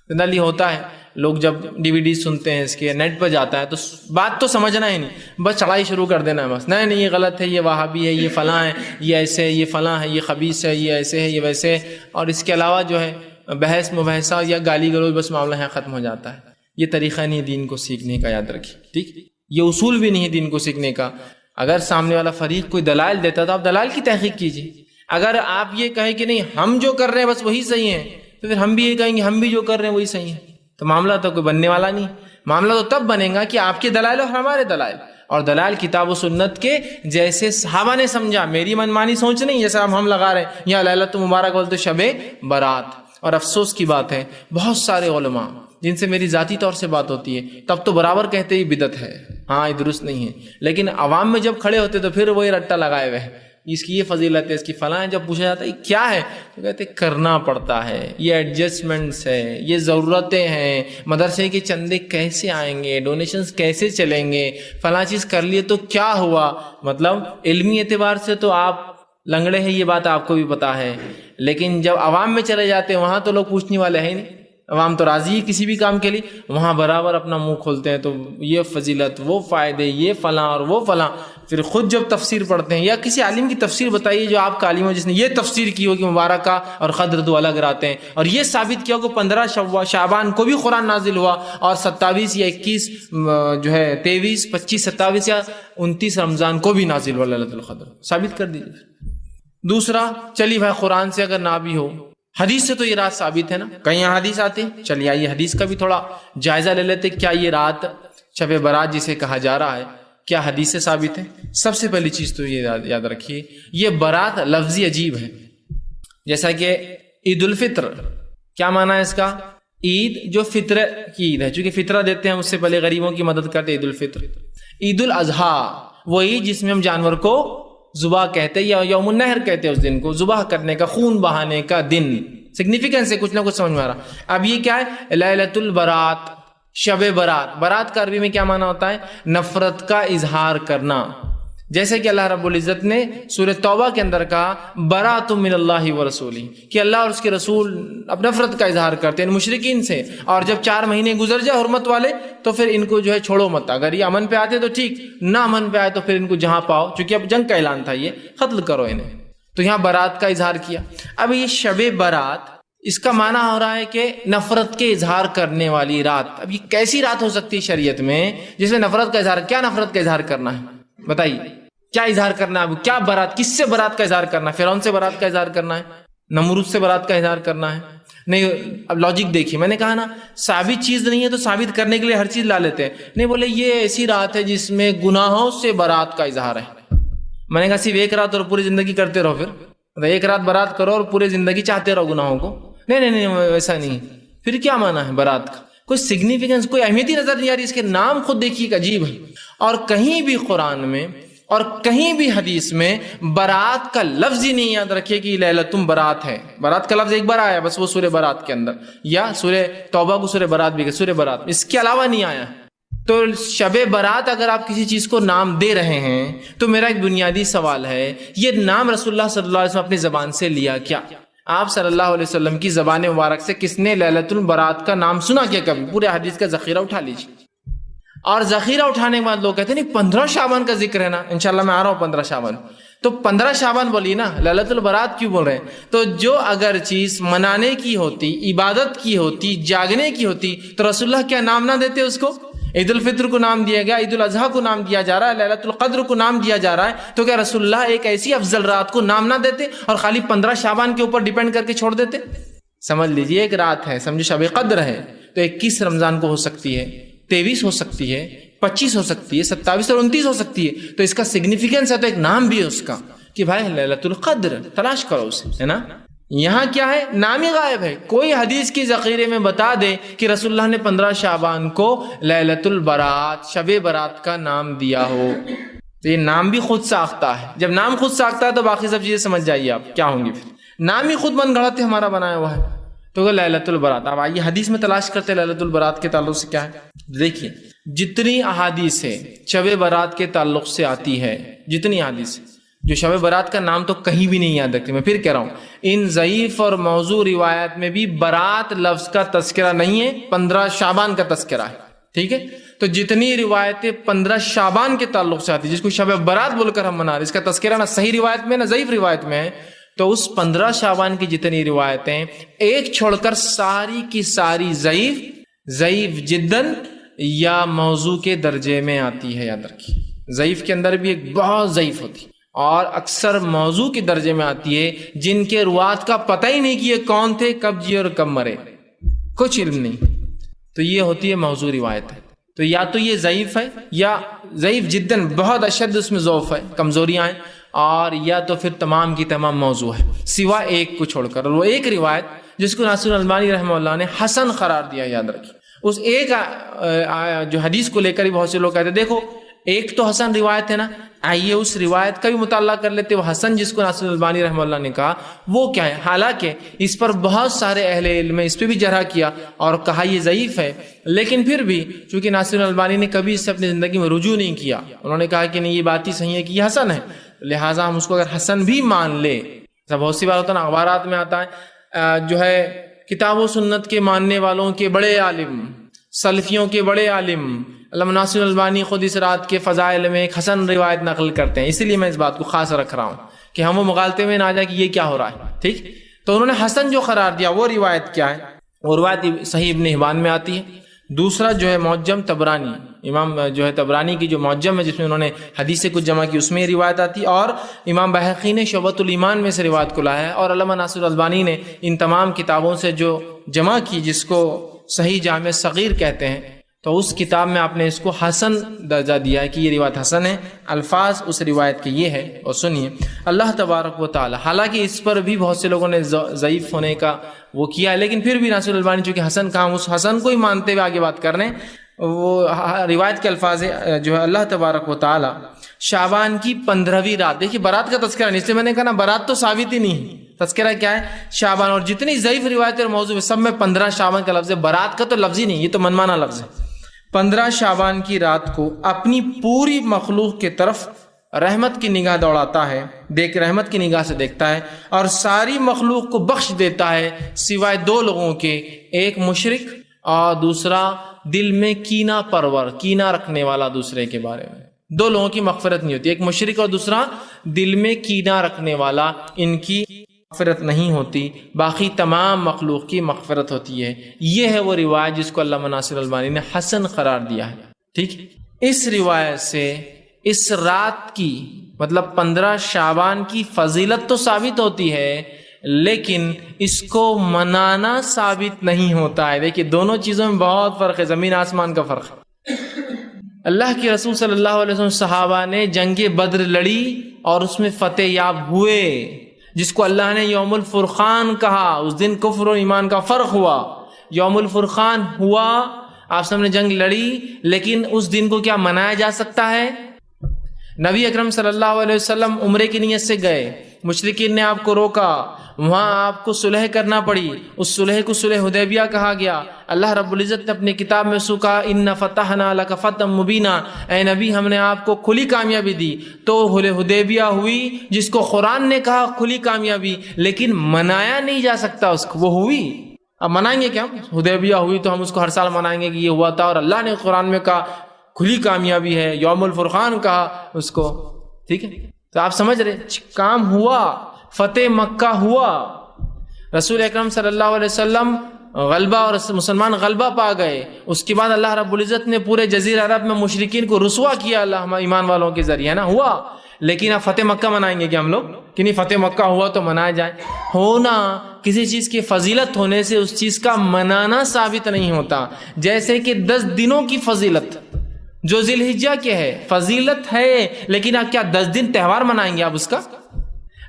جنرلی ہوتا ہے لوگ جب DVD سنتے ہیں اس کے، نیٹ پہ جاتا ہے تو بات تو سمجھنا ہی نہیں، بس چڑھائی شروع کر دینا ہے. بس نہیں یہ غلط ہے، یہ وہابی ہے، یہ فلاں ہے، یہ ایسے ہے، یہ فلاں ہے، یہ خبیث ہے، یہ ایسے ہے، یہ ویسے ہے. اور اس کے علاوہ جو ہے بحث مباحثہ یا گالی گلوچ، بس معاملہ یہاں ختم ہو جاتا ہے. یہ طریقہ نہیں دین کو سیکھنے کا، یاد رکھیے. ٹھیک، یہ اصول بھی نہیں ہے دین کو سیکھنے کا. اگر سامنے والا فریق کوئی دلائل دیتا تو آپ دلائل کی تحقیق کیجیے. اگر آپ یہ کہیں کہ نہیں ہم جو کر رہے ہیں بس وہی صحیح ہے، تو پھر ہم بھی یہ کہیں گے ہم بھی جو کر رہے ہیں وہی صحیح ہے. تو معاملہ تو کوئی بننے والا نہیں. معاملہ تو تب بنے گا کہ آپ کے دلائل اور ہمارے دلائل، اور دلائل کتاب و سنت کے جیسے صحابہ نے سمجھا. میری منمانی سوچ نہیں جیسے ہم لگا رہے ہیں یا لیلۃ مبارک بولتے شب برات. اور افسوس کی بات ہے بہت سارے علماء جن سے میری ذاتی طور سے بات ہوتی ہے تب تو برابر کہتے ہی بدعت ہے، ہاں یہ درست نہیں ہے، لیکن عوام میں جب کھڑے ہوتے تو پھر وہی رٹا لگائے ہوئے، اس کی یہ فضیلت ہے، اس کی فلاں. جب پوچھا جاتا ہے کیا ہے تو کہتے کرنا پڑتا ہے، یہ ایڈجسٹمنٹس ہے، یہ ضرورتیں ہیں، مدرسے کے چندے کیسے آئیں گے، ڈونیشنز کیسے چلیں گے، فلاں چیز کر لیے تو کیا ہوا. مطلب علمی اعتبار سے تو آپ لنگڑے ہیں، یہ بات آپ کو بھی پتا ہے، لیکن جب عوام میں چلے جاتے ہیں وہاں تو لوگ پوچھنے والے ہیں نہیں. عوام تو راضی ہے کسی بھی کام کے لیے، وہاں برابر اپنا منہ کھولتے ہیں. تو یہ فضیلت، وہ فائدے، یہ فلاں اور وہ فلاں. پھر خود جب تفسیر پڑھتے ہیں یا کسی عالم کی تفسیر بتائیے جو آپ کا عالم ہو، جس نے یہ تفسیر کی ہو کہ مبارکہ اور قدر دو الگ راتیں، اور یہ ثابت کیا ہو کہ 15 شعبان کو بھی قرآن نازل ہوا، اور 27 یا 21 جو ہے 23 25 27 یا 29 رمضان کو بھی نازل ہوا لیلۃ القدر. ثابت کر دیجیے. دوسرا، چلیے بھائی قرآن سے اگر نہ بھی ہو، حدیث سے تو یہ رات ثابت ہے نا، کہیں حدیث آتے ہیں. چلیے آئیے حدیث کا بھی تھوڑا جائزہ لے لیتے. کیا یہ رات شب برات جسے کہا جا رہا ہے کیا حدیث سے ثابت ہے؟ سب سے پہلی چیز تو یہ یاد رکھیے، یہ برات لفظی عجیب ہے. جیسا کہ عید الفطر، کیا معنی ہے اس کا؟ عید جو فطر کی عید ہے، چونکہ فطرہ دیتے ہیں، اس سے پہلے غریبوں کی مدد کرتے. عید الفطر. عید الاضحیٰ وہ عید جس میں ہم جانور کو ذبح کہتے ہیں، یا یوم النحر کہتے ہیں اس دن کو، ذبح کرنے کا، خون بہانے کا دن. سگنیفیکنس ہے، کچھ نہ کچھ سمجھ میں آ رہا. اب یہ کیا ہے؟ لیلۃ البرات، شب برات. برات کا عربی میں کیا معنی ہوتا ہے؟ نفرت کا اظہار کرنا. جیسے کہ اللہ رب العزت نے سورہ توبہ کے اندر کہا برات من اللہ ورسولہ، کہ اللہ اور اس کے رسول اپنے نفرت کا اظہار کرتے ہیں مشرکین سے. اور جب 4 مہینے گزر جائے حرمت والے تو پھر ان کو جو ہے چھوڑو مت. اگر یہ امن پہ آتے تو ٹھیک، نہ امن پہ آئے تو پھر ان کو جہاں پاؤ، چونکہ اب جنگ کا اعلان تھا، یہ قتل کرو انہیں. تو یہاں برات کا اظہار کیا. اب یہ شب برات، اس کا معنی ہو رہا ہے کہ نفرت کے اظہار کرنے والی رات. اب یہ کیسی رات ہو سکتی ہے شریعت میں جس میں نفرت کا اظہار؟ کیا نفرت کا اظہار کرنا ہے بتائیے؟ کیا اظہار کرنا ہے؟ اب کیا برات، کس سے برات کا اظہار کرنا ہے؟ فرعون سے برات کا اظہار کرنا ہے؟ نمرود سے برات کا اظہار کرنا ہے؟ نہیں. اب لاجک دیکھیے، میں نے کہا نا ثابت چیز نہیں ہے تو ثابت کرنے کے لیے ہر چیز لا لیتے ہیں. نہیں، بولے یہ ایسی رات ہے جس میں گناہوں سے برات کا اظہار ہے. میں نے کہا صرف ایک رات اور پوری زندگی کرتے رہو؟ پھر ایک رات برات کرو اور پوری زندگی چاہتے رہو گناہوں کو؟ نہیں، ویسا نہیں. پھر کیا معنی ہے برات کا؟ کوئی سگنیفیکنس، کوئی اہمیت ہی نظر نہیں آ رہی. اس کے نام خود دیکھیے عجیب ہے. اور کہیں بھی قرآن میں اور کہیں بھی حدیث میں برات کا لفظ ہی نہیں یاد رکھے کہ لیلۃ برات ہے. برات کا لفظ ایک بار آیا بس، وہ سورہ برات کے اندر، یا سورہ توبہ کو سورہ برات بھی کہ سورہ برات، اس کے علاوہ نہیں آیا. تو شب برات اگر آپ کسی چیز کو نام دے رہے ہیں تو میرا ایک بنیادی سوال ہے، یہ نام رسول اللہ صلی اللہ علیہ وسلم اپنی زبان سے لیا کیا؟ آپ صلی اللہ علیہ وسلم کی زبان مبارک سے کس نے لیلۃ البرات کا نام سنا کیا کبھی؟ پورے حدیث کا ذخیرہ اٹھا لیجیے. اور ذخیرہ اٹھانے کے بعد لوگ کہتے ہیں نہیں 15 شعبان کا ذکر ہے نا، انشاءاللہ میں آ رہا ہوں 15 شعبان. تو 15 شعبان بولی نا، لیلۃ البرات کیوں بول رہے ہیں؟ تو جو اگر چیز منانے کی ہوتی، عبادت کی ہوتی، جاگنے کی ہوتی تو رسول اللہ کیا نام نہ دیتے اس کو؟ عید الفطر کو نام دیا گیا، عید الاضحیٰ کو نام دیا جا رہا ہے، لیلۃ القدر کو نام دیا جا رہا ہے، تو کیا رسول اللہ ایک ایسی افضل رات کو نام نہ دیتے اور خالی 15 شعبان کے اوپر ڈیپینڈ کر کے چھوڑ دیتے؟ سمجھ لیجیے ایک رات ہے، سمجھو شب قدر ہے، تو 21 رمضان کو ہو سکتی ہے، 23 ہو سکتی ہے، 25 ہو سکتی ہے، 27 اور 29 ہو سکتی ہے. تو اس کا سگنیفیکنس ہے، تو ایک نام بھی ہے اس کا کہ بھائی لیلۃ القدر تلاش کرو اسے، ہے نا. یہاں کیا ہے؟ نام ہی غائب ہے. کوئی حدیث کی ذخیرے میں بتا دے کہ رسول اللہ نے 15 شعبان کو لیلۃ البرات، شب برات کا نام دیا ہو. تو یہ نام بھی خود ساختہ ہے. جب نام خود ساختہ ہے تو باقی سب چیزیں سمجھ جائیے آپ کیا ہوں گی. پھر نام ہی خود من گھڑت ہمارا بنایا ہوا ہے. تو لیلۃ البرات، اب آئیے حدیث میں تلاش کرتے لیلۃ البرات کے تعلق سے کیا ہے. دیکھیے جتنی احادیث ہے شب برات کے تعلق سے آتی ہے، جتنی احادیث جو شب برات کا نام تو کہیں بھی نہیں یاد رکھتے. میں پھر کہہ رہا ہوں، ان ضعیف اور موضوع روایت میں بھی برات لفظ کا تذکرہ نہیں ہے، 15 شعبان کا تذکرہ ہے. ٹھیک ہے، تو جتنی روایتیں 15 شعبان کے تعلق سے آتی جس کو شب برات بول کر ہم منا رہے، اس کا تذکرہ نہ صحیح روایت میں نہ ضعیف روایت میں ہے. تو اس 15 شعبان کی جتنی روایتیں ایک چھوڑ کر ساری کی ساری ضعیف جدن یا موضوع کے درجے میں آتی ہے. یاد رکھیے ضعیف کے اندر بھی ایک بہت ضعیف ہوتی اور اکثر موضوع کے درجے میں آتی ہے جن کے روات کا پتہ ہی نہیں کہ یہ کون تھے، کب جیے اور کب مرے، کچھ علم نہیں. تو یہ ہوتی ہے موضوع روایت ہے. تو یا تو یہ ضعیف ہے یا ضعیف جداً بہت اشد اس میں ضعف ہے، کمزوریاں ہیں، اور یا تو پھر تمام کی تمام موضوع ہے سوا ایک کو چھوڑ کر. اور وہ ایک روایت جس کو ناصر الالبانی رحمہ اللہ نے حسن قرار دیا. یاد رکھیے اس ایک جو حدیث کو لے کر ہی بہت سے لوگ کہتے ہیں دیکھو ایک تو حسن روایت ہے نا، آئیے اس روایت کا بھی مطالعہ کر لیتے. وہ حسن جس کو ناصر الالبانی رحمہ اللہ نے کہا وہ کیا ہے؟ حالانکہ اس پر بہت سارے اہل علم اس پہ بھی جرح کیا اور کہا یہ ضعیف ہے، لیکن پھر بھی چونکہ ناصر الالبانی نے کبھی اس سے اپنی زندگی میں رجوع نہیں کیا، انہوں نے کہا کہ نہیں یہ بات ہی صحیح ہے کہ یہ حسن ہے، لہٰذا ہم اس کو اگر حسن بھی مان لے. بہت سی بار ہوتا ہے نا، اخبارات میں آتا ہے جو ہے کتاب و سنت کے ماننے والوں کے بڑے عالم، سلفیوں کے بڑے عالم علامہ ناصر الالبانی خود اس رات کے فضائل میں ایک حسن روایت نقل کرتے ہیں. اسی لیے میں اس بات کو خاص رکھ رہا ہوں کہ ہم وہ مغالطے میں نہ آ جائے کہ یہ کیا ہو رہا ہے. ٹھیک، تو انہوں نے حسن جو قرار دیا وہ روایت کیا ہے؟ وہ روایت صحیح ابن حبان میں آتی ہے. دوسرا جو ہے معجم طبرانی، امام جو ہے طبرانی کی جو معجم ہے جس میں انہوں نے حدیث سے کچھ جمع کی، اس میں روایت آتی ہے. اور امام بہقی نے شعبۃ الایمان میں سے روایت کو لایا ہے. اور علامہ ناصر الالبانی نے ان تمام کتابوں سے جو جمع کی جس کو صحیح جامع صغیر کہتے ہیں، تو اس کتاب میں آپ نے اس کو حسن درجہ دیا ہے کہ یہ روایت حسن ہے. الفاظ اس روایت کے یہ ہے. اور سنیے اللہ تبارک و تعالی، حالانکہ اس پر بھی بہت سے لوگوں نے ضعیف ہونے کا وہ کیا ہے، لیکن پھر بھی ناصر الالبانی چونکہ حسن کہا، اس حسن کو ہی مانتے ہوئے آگے بات کر رہے ہیں. وہ روایت کے الفاظ جو ہے اللہ تبارک و تعالی شعبان کی 15ویں رات، دیکھیے برات کا تذکرہ نہیں، اس لیے میں نے کہا نا برات تو ثابت ہی نہیں ہے، تذکرہ کیا ہے؟ شعبان. اور جتنی ضعیف روایت اور موضوع سب میں 15 شعبان کا لفظ ہے، برات کا تو لفظ ہی نہیں، یہ تو منمانا لفظ ہے. 15 شعبان کی رات کو اپنی پوری مخلوق کے طرف رحمت کی نگاہ دوڑاتا ہے، رحمت کی نگاہ سے دیکھتا ہے اور ساری مخلوق کو بخش دیتا ہے سوائے 2 لوگوں کے، ایک مشرک اور دوسرا دل میں کینہ پرور، کینہ رکھنے والا دوسرے کے بارے میں. 2 لوگوں کی مغفرت نہیں ہوتی، ایک مشرک اور دوسرا دل میں کینہ رکھنے والا، ان کی مغفرت نہیں ہوتی، باقی تمام مخلوق کی مغفرت ہوتی ہے. یہ ہے وہ روایت جس کو علامہ ناصر الالبانی نے حسن قرار دیا ہے. ٹھیک، اس روایت سے اس رات کی مطلب 15 شعبان کی فضیلت تو ثابت ہوتی ہے، لیکن اس کو منانا ثابت نہیں ہوتا ہے. دیکھیے دونوں چیزوں میں بہت فرق ہے، زمین آسمان کا فرق ہے. اللہ کے رسول صلی اللہ علیہ وسلم صحابہ نے جنگ بدر لڑی اور اس میں فتح یاب ہوئے، جس کو اللہ نے یوم الفرقان کہا. اس دن کفر و ایمان کا فرق ہوا، یوم الفرقان ہوا، آپ سب نے جنگ لڑی، لیکن اس دن کو کیا منایا جا سکتا ہے؟ نبی اکرم صلی اللہ علیہ وسلم عمرے کی نیت سے گئے، مشرکین نے آپ کو روکا، وہاں آپ کو صلح کرنا پڑی، اس صلح کو صلح حدیبیہ کہا گیا۔ اللہ رب العزت نے اپنی کتاب میں کہا ان فتحنا لک فتحا مبینا، اے نبی ہم نے آپ کو کھلی کامیابی دی۔ تو حدیبیہ ہوئی جس کو قرآن نے کہا کھلی کامیابی، لیکن منایا نہیں جا سکتا اس کو، وہ ہوئی۔ اب منائیں گے کیا؟ حدیبیہ ہوئی تو ہم اس کو ہر سال منائیں گے کہ یہ ہوا تھا، اور اللہ نے قرآن میں کہا کھلی کامیابی ہے، یوم الفرقان کہا اس کو، ٹھیک ہے؟ تو آپ سمجھ رہے کام ہوا، فتح مکہ ہوا، رسول اکرم صلی اللہ علیہ وسلم غلبہ اور مسلمان غلبہ پا گئے۔ اس کے بعد اللہ رب العزت نے پورے جزیرہ عرب میں مشرکین کو رسوا کیا اللہ ہم ایمان والوں کے ذریعے، ہے نا، ہوا۔ لیکن اب فتح مکہ منائیں گے کہ ہم لوگ کہ نہیں فتح مکہ ہوا تو منایا جائے؟ ہونا کسی چیز کی فضیلت ہونے سے اس چیز کا منانا ثابت نہیں ہوتا۔ جیسے کہ 10 دنوں کی فضیلت جو ذی الحجہ کے ہے فضیلت ہے، لیکن آپ کیا 10 دن تہوار منائیں گے آپ اس کا؟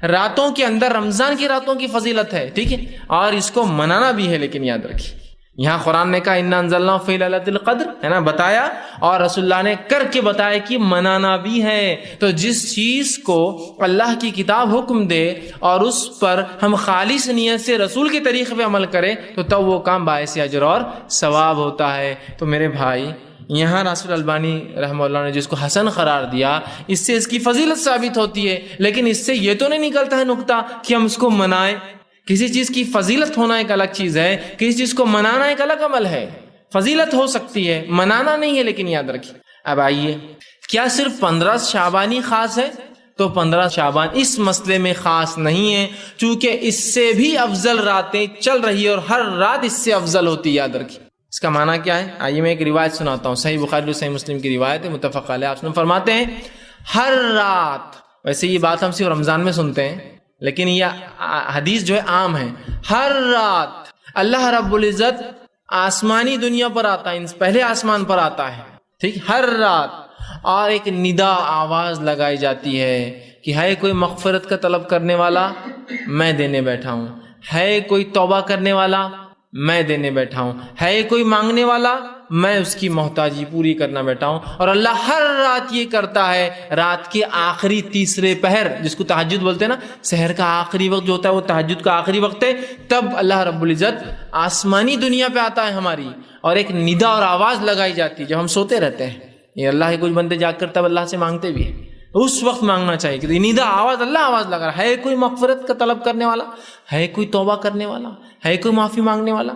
راتوں کے اندر رمضان کی راتوں کی فضیلت ہے، ٹھیک ہے، اور اس کو منانا بھی ہے، لیکن یاد رکھیے یہاں قرآن نے کہا انا انزلناہ فی لیلۃ القدر، ہے نا، بتایا، اور رسول اللہ نے کر کے بتایا کہ منانا بھی ہے۔ تو جس چیز کو اللہ کی کتاب حکم دے اور اس پر ہم خالص نیت سے رسول کے طریقے پہ عمل کریں تو تب وہ کام باعث اجر اور ثواب ہوتا ہے۔ تو میرے بھائی یہاں ناصر البانی رحمہ اللہ نے جس کو حسن قرار دیا، اس سے اس کی فضیلت ثابت ہوتی ہے، لیکن اس سے یہ تو نہیں نکلتا ہے نقطہ کہ ہم اس کو منائیں۔ کسی چیز کی فضیلت ہونا ایک الگ چیز ہے، کسی چیز کو منانا ایک الگ عمل ہے۔ فضیلت ہو سکتی ہے، منانا نہیں ہے، لیکن یاد رکھیے۔ اب آئیے، کیا صرف 15 شعبانی خاص ہے؟ تو 15 شعبان اس مسئلے میں خاص نہیں ہے، چونکہ اس سے بھی افضل راتیں چل رہی اور ہر رات اس سے افضل ہوتی، یاد رکھیے۔ اس کا معنی کیا ہے؟ آئیے میں ایک روایت سناتا ہوں، صحیح بخاری اور صحیح مسلم کی روایت ہے، متفق علیہ۔ آپ فرماتے ہیں ہر رات، ویسے یہ بات ہم صرف رمضان میں سنتے ہیں لیکن یہ حدیث جو ہے عام ہے، ہر رات اللہ رب العزت آسمانی دنیا پر آتا ہے، پہلے آسمان پر آتا ہے، ٹھیک، ہر رات، اور ایک ندا آواز لگائی جاتی ہے کہ ہے کوئی مغفرت کا طلب کرنے والا، میں دینے بیٹھا ہوں، ہے کوئی توبہ کرنے والا، میں دینے بیٹھا ہوں، ہے کوئی مانگنے والا، میں اس کی محتاجی پوری کرنا بیٹھا ہوں۔ اور اللہ ہر رات یہ کرتا ہے، رات کے آخری تیسرے پہر جس کو تہجد بولتے ہیں نا، سحر کا آخری وقت جو ہوتا ہے وہ تہجد کا آخری وقت ہے، تب اللہ رب العزت آسمانی دنیا پہ آتا ہے ہماری، اور ایک ندا اور آواز لگائی جاتی ہے جب ہم سوتے رہتے ہیں۔ یہ اللہ کے کچھ بندے جاگ کر تب اللہ سے مانگتے بھی ہیں، اس وقت مانگنا چاہیے کہ ندا آواز، اللہ آواز لگا رہا ہے، کوئی مغفرت کا طلب کرنے والا، ہے کوئی توبہ کرنے والا، ہے کوئی معافی مانگنے والا،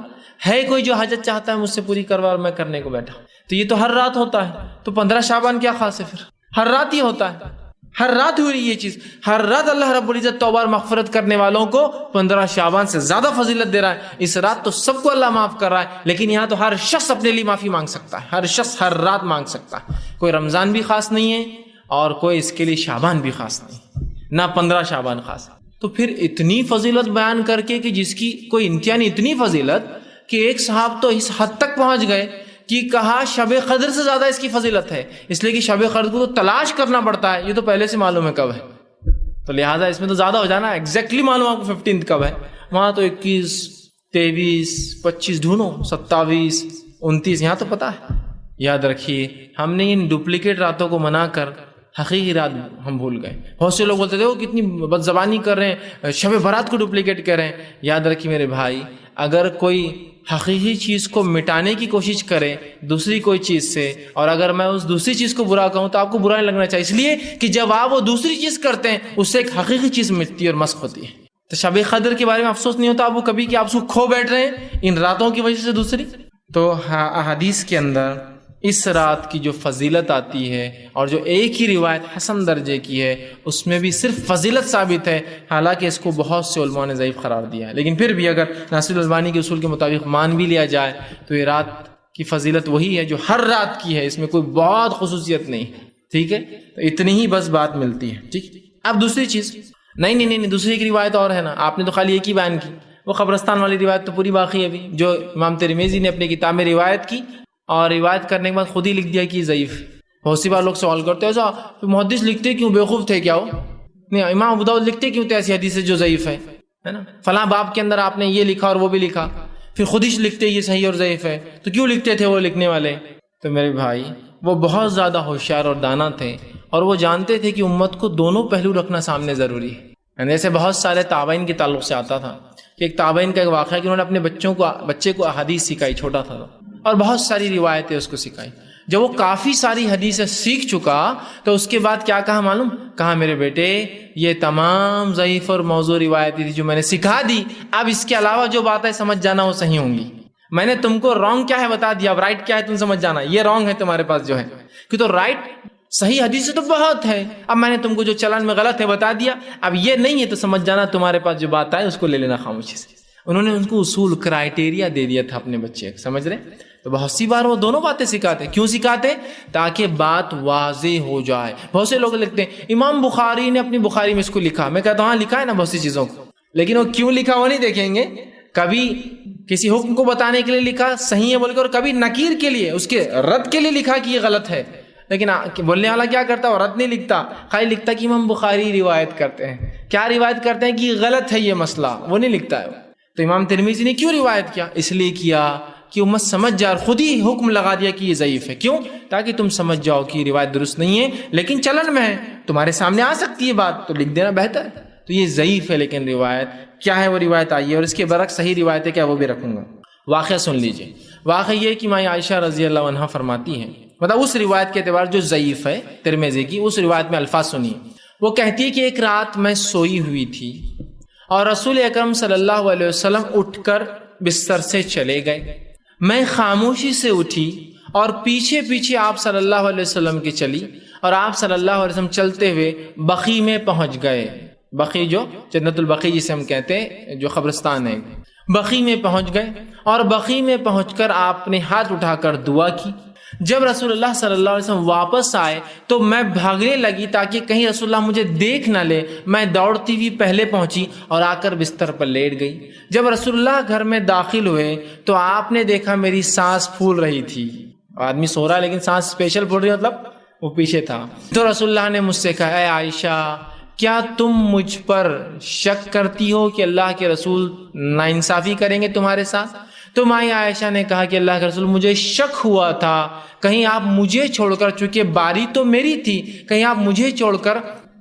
ہے کوئی جو حاجت چاہتا ہے مجھ سے پوری کروا، اور میں کرنے کو بیٹھا۔ تو یہ تو ہر رات ہوتا ہے، تو 15 شعبان کیا خاص ہے پھر؟ ہر رات ہی ہوتا ہے، ہر رات ہو رہی یہ چیز، ہر رات اللہ رب العزت توبہ اور مغفرت کرنے والوں کو 15 شعبان سے زیادہ فضیلت دے رہا ہے۔ اس رات تو سب کو اللہ معاف کر رہا ہے، لیکن یہاں تو ہر شخص اپنے لیے معافی مانگ سکتا ہے، ہر شخص ہر رات مانگ سکتا ہے، کوئی رمضان بھی خاص نہیں ہے اور کوئی اس کے لیے شعبان بھی خاص نہیں، نہ 15 شعبان خاص۔ تو پھر اتنی فضیلت بیان کر کے کہ جس کی کوئی انتہا نہیں، اتنی فضیلت کہ ایک صاحب تو اس حد تک پہنچ گئے کہ کہا شب قدر سے زیادہ اس کی فضیلت ہے، اس لیے کہ شب قدر کو تو تلاش کرنا پڑتا ہے، یہ تو پہلے سے معلوم ہے کب ہے، تو لہٰذا اس میں تو زیادہ ہو جانا، ایگزیکٹلی معلوم آپ کو 15 کب ہے، وہاں تو 21 23 25 ڈھونڈو، 27 29، یہاں تو پتا ہے۔ یاد رکھیے ہم نے ان ڈپلیکیٹ راتوں کو منا کر حقیقی رات ہم بھول گئے۔ بہت سے لوگ بولتے تھے وہ کتنی بد زبانی کر رہے ہیں، شب برات کو ڈپلیکیٹ کر رہے ہیں۔ یاد رکھیے میرے بھائی، اگر کوئی حقیقی چیز کو مٹانے کی کوشش کرے دوسری کوئی چیز سے، اور اگر میں اس دوسری چیز کو برا کہوں تو آپ کو برا نہیں لگنا چاہیے، اس لیے کہ جب آپ وہ دوسری چیز کرتے ہیں اس سے ایک حقیقی چیز مٹتی ہے اور مسخ ہوتی ہے۔ تو شب قدر کے بارے میں افسوس نہیں ہوتا آپ کو کبھی کہ آپ اس کو کھو بیٹھ رہے ہیں ان راتوں کی وجہ سے دوسری؟ تو احادیث کے اندر اس رات کی جو فضیلت آتی ہے اور جو ایک ہی روایت حسن درجے کی ہے اس میں بھی صرف فضیلت ثابت ہے، حالانکہ اس کو بہت سے علماء نے ضعیف قرار دیا ہے، لیکن پھر بھی اگر ناصر البانی کے اصول کے مطابق مان بھی لیا جائے تو یہ رات کی فضیلت وہی ہے جو ہر رات کی ہے، اس میں کوئی بہت خصوصیت نہیں، ٹھیک ہے؟ تو اتنی ہی بس بات ملتی ہے، ٹھیک۔ اب دوسری چیز، نہیں دوسری ایک روایت اور ہے نا، آپ نے تو خالی ایک ہی بیان کی، وہ قبرستان والی روایت تو پوری باقی ہے ابھی، جو امام ترمذی نے اپنی کتاب میں روایت کی اور روایت کرنے کے بعد خود ہی لکھ دیا کہ ضعیف۔ بہت سی بار لوگ سوال کرتے ہیں ایسا محدث لکھتے کیوں، بیوقوف تھے کیا ہو؟ نہیں، امام ابو داؤد لکھتے کیوں تھے ایسی حدیث جو ضعیف ہے نا، فلاں باب کے اندر آپ نے یہ لکھا اور وہ بھی لکھا، پھر خود ہی لکھتے یہ صحیح اور ضعیف ہے، تو کیوں لکھتے تھے وہ لکھنے والے؟ تو میرے بھائی وہ بہت زیادہ ہوشیار اور دانا تھے، اور وہ جانتے تھے کہ امت کو دونوں پہلو رکھنا سامنے ضروری ہے. یعنی ایسے بہت سارے تابعین کے تعلق سے آتا تھا کہ ایک تابعین کا ایک واقعہ کہ انہوں نے اپنے بچے کو احادیث سکھائی، چھوٹا تھا اور بہت ساری روایتیں اس کو سکھائی. جب وہ کافی ساری حدیثیں سیکھ چکا تو اس کے بعد کیا کہا معلوم؟ کہا میرے بیٹے یہ تمام ضعیف اور موضوع روایتیں تھی جو میں نے سکھا دی، اب اس کے علاوہ جو باتیں سمجھ جانا وہ صحیح ہوں گی. میں نے تم کو رانگ کیا ہے بتا دیا، اب رائٹ کیا ہے تم سمجھ جانا. یہ رانگ ہے تمہارے پاس جو ہے، کہ تو رائٹ صحیح حدیث تو بہت ہے، اب میں نے تم کو جو چلن میں غلط ہے بتا دیا، اب یہ نہیں ہے تو سمجھ جانا تمہارے پاس جو بات آئے اس کو لے لینا خاموشی سے. انہوں نے ان کو اصول کرائٹیریا دے دیا تھا اپنے بچے، سمجھ رہے؟ تو بہت سی بار وہ دونوں باتیں سکھاتے. کیوں سکھاتے؟ تاکہ بات واضح ہو جائے. بہت سے لوگ لکھتے ہیں امام بخاری نے اپنی بخاری میں اس کو لکھا. میں کہتا ہوں ہاں لکھا ہے نا بہت سی چیزوں کو، لیکن وہ کیوں لکھا وہ نہیں دیکھیں گے. کبھی کسی حکم کو بتانے کے لیے لکھا صحیح ہے بول کے، اور کبھی نکیر کے لیے، اس کے رد کے لیے لکھا کہ یہ غلط ہے. لیکن بولنے والا کیا کرتا ہے؟ وہ رد نہیں لکھتا، خالی لکھتا کہ امام بخاری روایت کرتے ہیں. کیا روایت کرتے ہیں؟ کہ غلط ہے یہ مسئلہ، وہ نہیں لکھتا ہے. تو امام ترمذی نے کیوں روایت کیا؟ اس لیے کیا کہ امت سمجھ جائے، اور خود ہی حکم لگا دیا کہ یہ ضعیف ہے. کیوں؟ تاکہ تم سمجھ جاؤ کہ یہ روایت درست نہیں ہے، لیکن چلن میں ہے، تمہارے سامنے آ سکتی ہے بات، تو لکھ دینا بہتر ہے. تو یہ ضعیف ہے، لیکن روایت کیا ہے وہ روایت آئی ہے، اور اس کے برعکس صحیح روایت ہے کیا وہ بھی رکھوں گا. واقعہ سن لیجئے. واقعہ یہ کہ ماں عائشہ رضی اللہ عنہا فرماتی ہیں، مطلب اس روایت کے اعتبار جو ضعیف ہے ترمذی کی، اس روایت میں الفاظ سنیے. وہ کہتی ہے کہ ایک رات میں سوئی ہوئی تھی اور رسول اکرم صلی اللہ علیہ وسلم اٹھ کر بستر سے چلے گئے. میں خاموشی سے اٹھی اور پیچھے پیچھے آپ صلی اللہ علیہ وسلم کی چلی، اور آپ صلی اللہ علیہ وسلم چلتے ہوئے بقیع میں پہنچ گئے. بقیع جو جنت البقیع جسے ہم کہتے ہیں، جو قبرستان ہے، بقیع میں پہنچ گئے. اور بقیع میں پہنچ کر آپ نے ہاتھ اٹھا کر دعا کی. جب رسول اللہ صلی اللہ علیہ وسلم واپس آئے تو میں بھاگنے لگی تاکہ کہیں رسول اللہ مجھے دیکھ نہ لے. میں دوڑتی ہوئی پہلے پہنچی اور آ کر بستر پر لیٹ گئی. جب رسول اللہ گھر میں داخل ہوئے تو آپ نے دیکھا میری سانس پھول رہی تھی. آدمی سو رہا ہے لیکن سانس اسپیشل پھول رہی، مطلب وہ پیچھے تھا. تو رسول اللہ نے مجھ سے کہا، اے عائشہ کیا تم مجھ پر شک کرتی ہو کہ اللہ کے رسول ناانصافی کریں گے تمہارے ساتھ؟ تو مائی عائشہ نے کہا کہ اللہ کے رسول مجھے شک ہوا تھا کہیں آپ مجھے چھوڑ کر، چونکہ باری تو میری تھی، کہیں آپ مجھے چھوڑ کر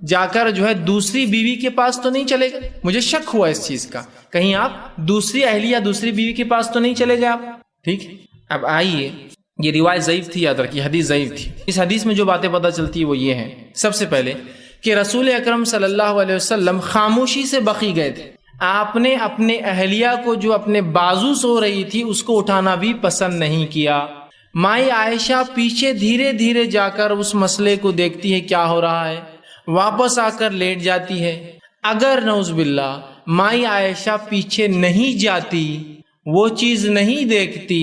جا کر جو ہے دوسری بیوی کے پاس تو نہیں چلے گئے. مجھے شک ہوا اس چیز کا، کہیں آپ دوسری اہلیہ دوسری بیوی کے پاس تو نہیں چلے گئے آپ. ٹھیک، اب آئیے، یہ روایت ضعیف تھی، یاد رکھیے حدیث ضعیف تھی. اس حدیث میں جو باتیں پتہ چلتی ہے وہ یہ ہیں. سب سے پہلے کہ رسول اکرم صلی اللہ علیہ وسلم خاموشی سے بقیع گئے تھے. آپ نے اپنے اہلیہ کو جو اپنے بازو سو رہی تھی اس کو اٹھانا بھی پسند نہیں کیا. مائی عائشہ پیچھے دھیرے دھیرے جا کر اس مسئلے کو دیکھتی ہے کیا ہو رہا ہے، واپس آ کر لیٹ جاتی ہے. اگر نعوذ باللہ مائی عائشہ پیچھے نہیں جاتی، وہ چیز نہیں دیکھتی،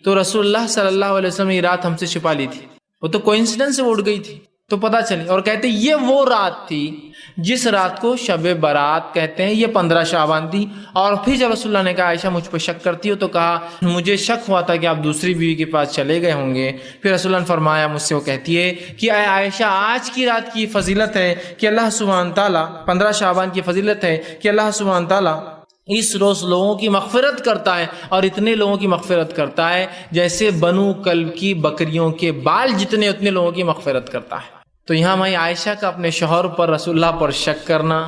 تو رسول اللہ صلی اللہ علیہ وسلم یہ رات ہم سے چھپا لی تھی. وہ تو کوئنسیڈنس سے اٹھ گئی تھی تو پتہ چلی، اور کہتے یہ وہ رات تھی جس رات کو شب برات کہتے ہیں. یہ 15 شعبان تھی. اور پھر جب رسول اللہ نے کہا عائشہ مجھ پہ شک کرتی ہو، تو کہا مجھے شک ہوا تھا کہ آپ دوسری بیوی کے پاس چلے گئے ہوں گے. پھر رسول اللہ نے فرمایا مجھ سے، وہ کہتی ہے کہ اے عائشہ آج کی رات کی فضیلت ہے کہ اللہ سبحانہ تعالیٰ، 15 شعبان کی فضیلت ہے کہ اللہ سبحانہ تعالیٰ اس روز لوگوں کی مغفرت کرتا ہے، اور اتنے لوگوں کی مغفرت کرتا ہے جیسے بنو کلب کی بکریوں کے بال جتنے اتنے لوگوں کی مغفرت کرتا ہے. تو یہاں میں عائشہ کا اپنے شوہر پر، رسول اللہ پر شک کرنا،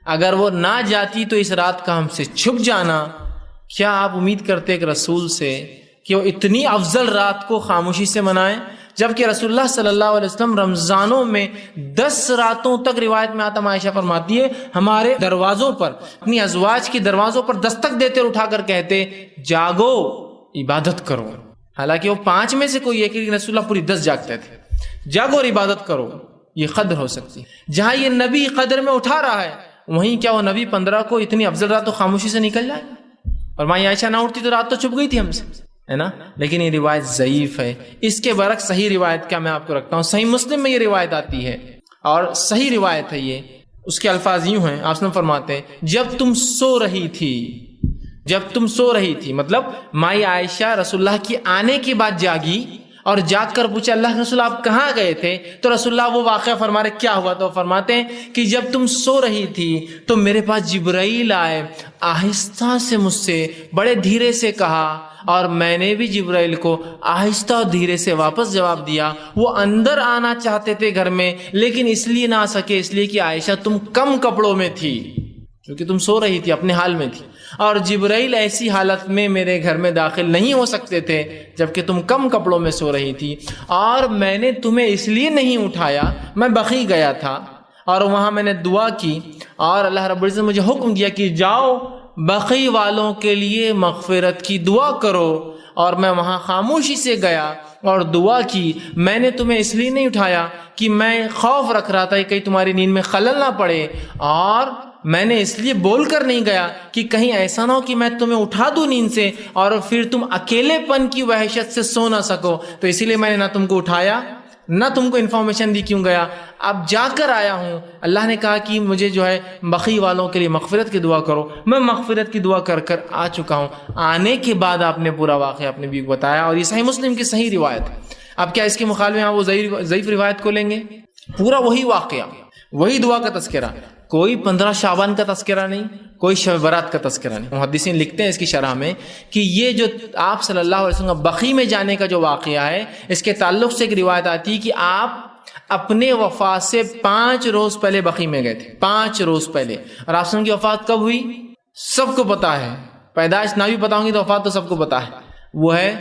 اگر وہ نہ جاتی تو اس رات کا ہم سے چھپ جانا، کیا آپ امید کرتے کہ رسول سے کہ وہ اتنی افضل رات کو خاموشی سے منائیں؟ جبکہ رسول اللہ صلی اللہ علیہ وسلم رمضانوں میں 10 راتوں تک، روایت میں آتا عائشہ فرماتی ہے، ہمارے دروازوں پر، اپنی ازواج کی دروازوں پر دستک دیتے اور اٹھا کر کہتے جاگو عبادت کرو. حالانکہ وہ 5 میں سے کوئی ایک، لیکن رسول اللہ پوری 10 جاگتے تھے. جاگو اور عبادت کرو، یہ قدر ہو سکتی. جہاں یہ نبی قدر میں اٹھا رہا ہے، وہیں کیا وہ نبی 15 کو اتنی افضل رات تو خاموشی سے نکل جائے؟ اور ماں عائشہ نہ اٹھتی تو رات تو چھپ گئی تھی ہم سے، ہے نا. لیکن یہ روایت ضعیف ہے. اس کے برعکس صحیح روایت کیا میں آپ کو رکھتا ہوں، صحیح مسلم میں یہ روایت آتی ہے، اور صحیح روایت ہے یہ. اس کے الفاظ یوں ہیں، آپ نے فرماتے ہیں جب تم سو رہی تھی، جب تم سو رہی تھی، مطلب مائی عائشہ رسول اللہ کی آنے کے بعد جاگی اور جاگ کر پوچھا اللہ کے رسول آپ کہاں گئے تھے؟ تو رسول اللہ وہ واقعہ فرما رہے کیا ہوا؟ تو فرماتے ہیں کہ جب تم سو رہی تھی تو میرے پاس جبرائیل آئے، آہستہ سے مجھ سے بڑے دھیرے سے کہا، اور میں نے بھی جبرائیل کو آہستہ اور دھیرے سے واپس جواب دیا۔ وہ اندر آنا چاہتے تھے گھر میں، لیکن اس لیے نہ آ سکے اس لیے کہ عائشہ تم کم کپڑوں میں تھی، کیونکہ تم سو رہی تھی، اپنے حال میں تھی، اور جبرائیل ایسی حالت میں میرے گھر میں داخل نہیں ہو سکتے تھے جبکہ تم کم کپڑوں میں سو رہی تھی، اور میں نے تمہیں اس لیے نہیں اٹھایا، میں بقیع گیا تھا اور وہاں میں نے دعا کی، اور اللہ رب العزت نے مجھے حکم دیا کہ جاؤ بقیع والوں کے لیے مغفرت کی دعا کرو، اور میں وہاں خاموشی سے گیا اور دعا کی۔ میں نے تمہیں اس لیے نہیں اٹھایا کہ میں خوف رکھ رہا تھا کہ کہیں تمہاری نیند میں خلل نہ پڑے، اور میں نے اس لیے بول کر نہیں گیا کہ کہیں ایسا نہ ہو کہ میں تمہیں اٹھا دوں نیند سے اور پھر تم اکیلے پن کی وحشت سے سو نہ سکو، تو اسی لیے میں نے نہ تم کو اٹھایا نہ تم کو انفارمیشن دی کیوں گیا۔ اب جا کر آیا ہوں، اللہ نے کہا کہ مجھے جو ہے بقیع والوں کے لیے مغفرت کی دعا کرو، میں مغفرت کی دعا کر کر آ چکا ہوں۔ آنے کے بعد آپ نے پورا واقعہ اپنے بیوی کو بتایا، اور یہ صحیح مسلم کی صحیح روایت ہے۔ اب کیا اس کے مخالفے میں وہ ضعیف روایت کو لیں گے؟ پورا وہی واقعہ، وہی دعا کا تذکرہ، کوئی 15 شعبان کا تذکرہ نہیں، کوئی شب برات کا تذکرہ نہیں۔ محدثین لکھتے ہیں اس کی شرح میں کہ یہ جو آپ صلی اللہ علیہ وسلم بقیع میں جانے کا جو واقعہ ہے، اس کے تعلق سے ایک روایت آتی ہے کہ آپ اپنے وفات سے 5 روز پہلے بقیع میں گئے تھے، 5 روز پہلے۔ اور آپ کی وفات کب ہوئی سب کو پتا ہے، پیدائش نہ بھی پتا ہوں گی تو وفات تو سب کو پتا ہے، وہ ہے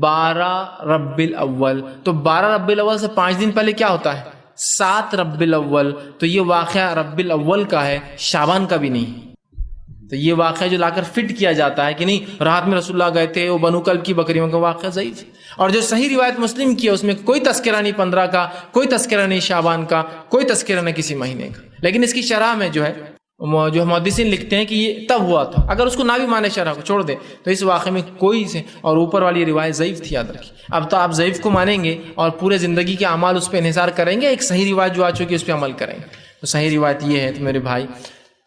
12 ربیع الاول۔ تو 12 ربیع الاول سے 5 دن پہلے کیا ہوتا ہے؟ 7 ربیع الاول۔ تو یہ واقعہ ربیع الاول کا ہے، شعبان کا بھی نہیں۔ تو یہ واقعہ جو لا کر فٹ کیا جاتا ہے کہ نہیں رات میں رسول اللہ گئے تھے، وہ بنو کلب کی بکریوں کا واقعہ ضعیف ہے۔ اور جو صحیح روایت مسلم کی ہے اس میں کوئی تذکرہ نہیں 15 کا، کوئی تذکرہ نہیں شعبان کا، کوئی تذکرہ نہیں کسی مہینے کا۔ لیکن اس کی شرح میں جو ہے جو محدثین لکھتے ہیں کہ یہ تب ہوا تھا، اگر اس کو نہ بھی مانے شرح کو چھوڑ دے تو اس واقعے میں کوئی سے، اور اوپر والی روایت ضعیف تھی، یاد رکھیے۔ اب تو آپ ضعیف کو مانیں گے اور پورے زندگی کے اعمال اس پہ انحصار کریں گے، ایک صحیح روایت جو آ چکی ہے اس پہ عمل کریں گے۔ تو صحیح روایت یہ ہے تو میرے بھائی،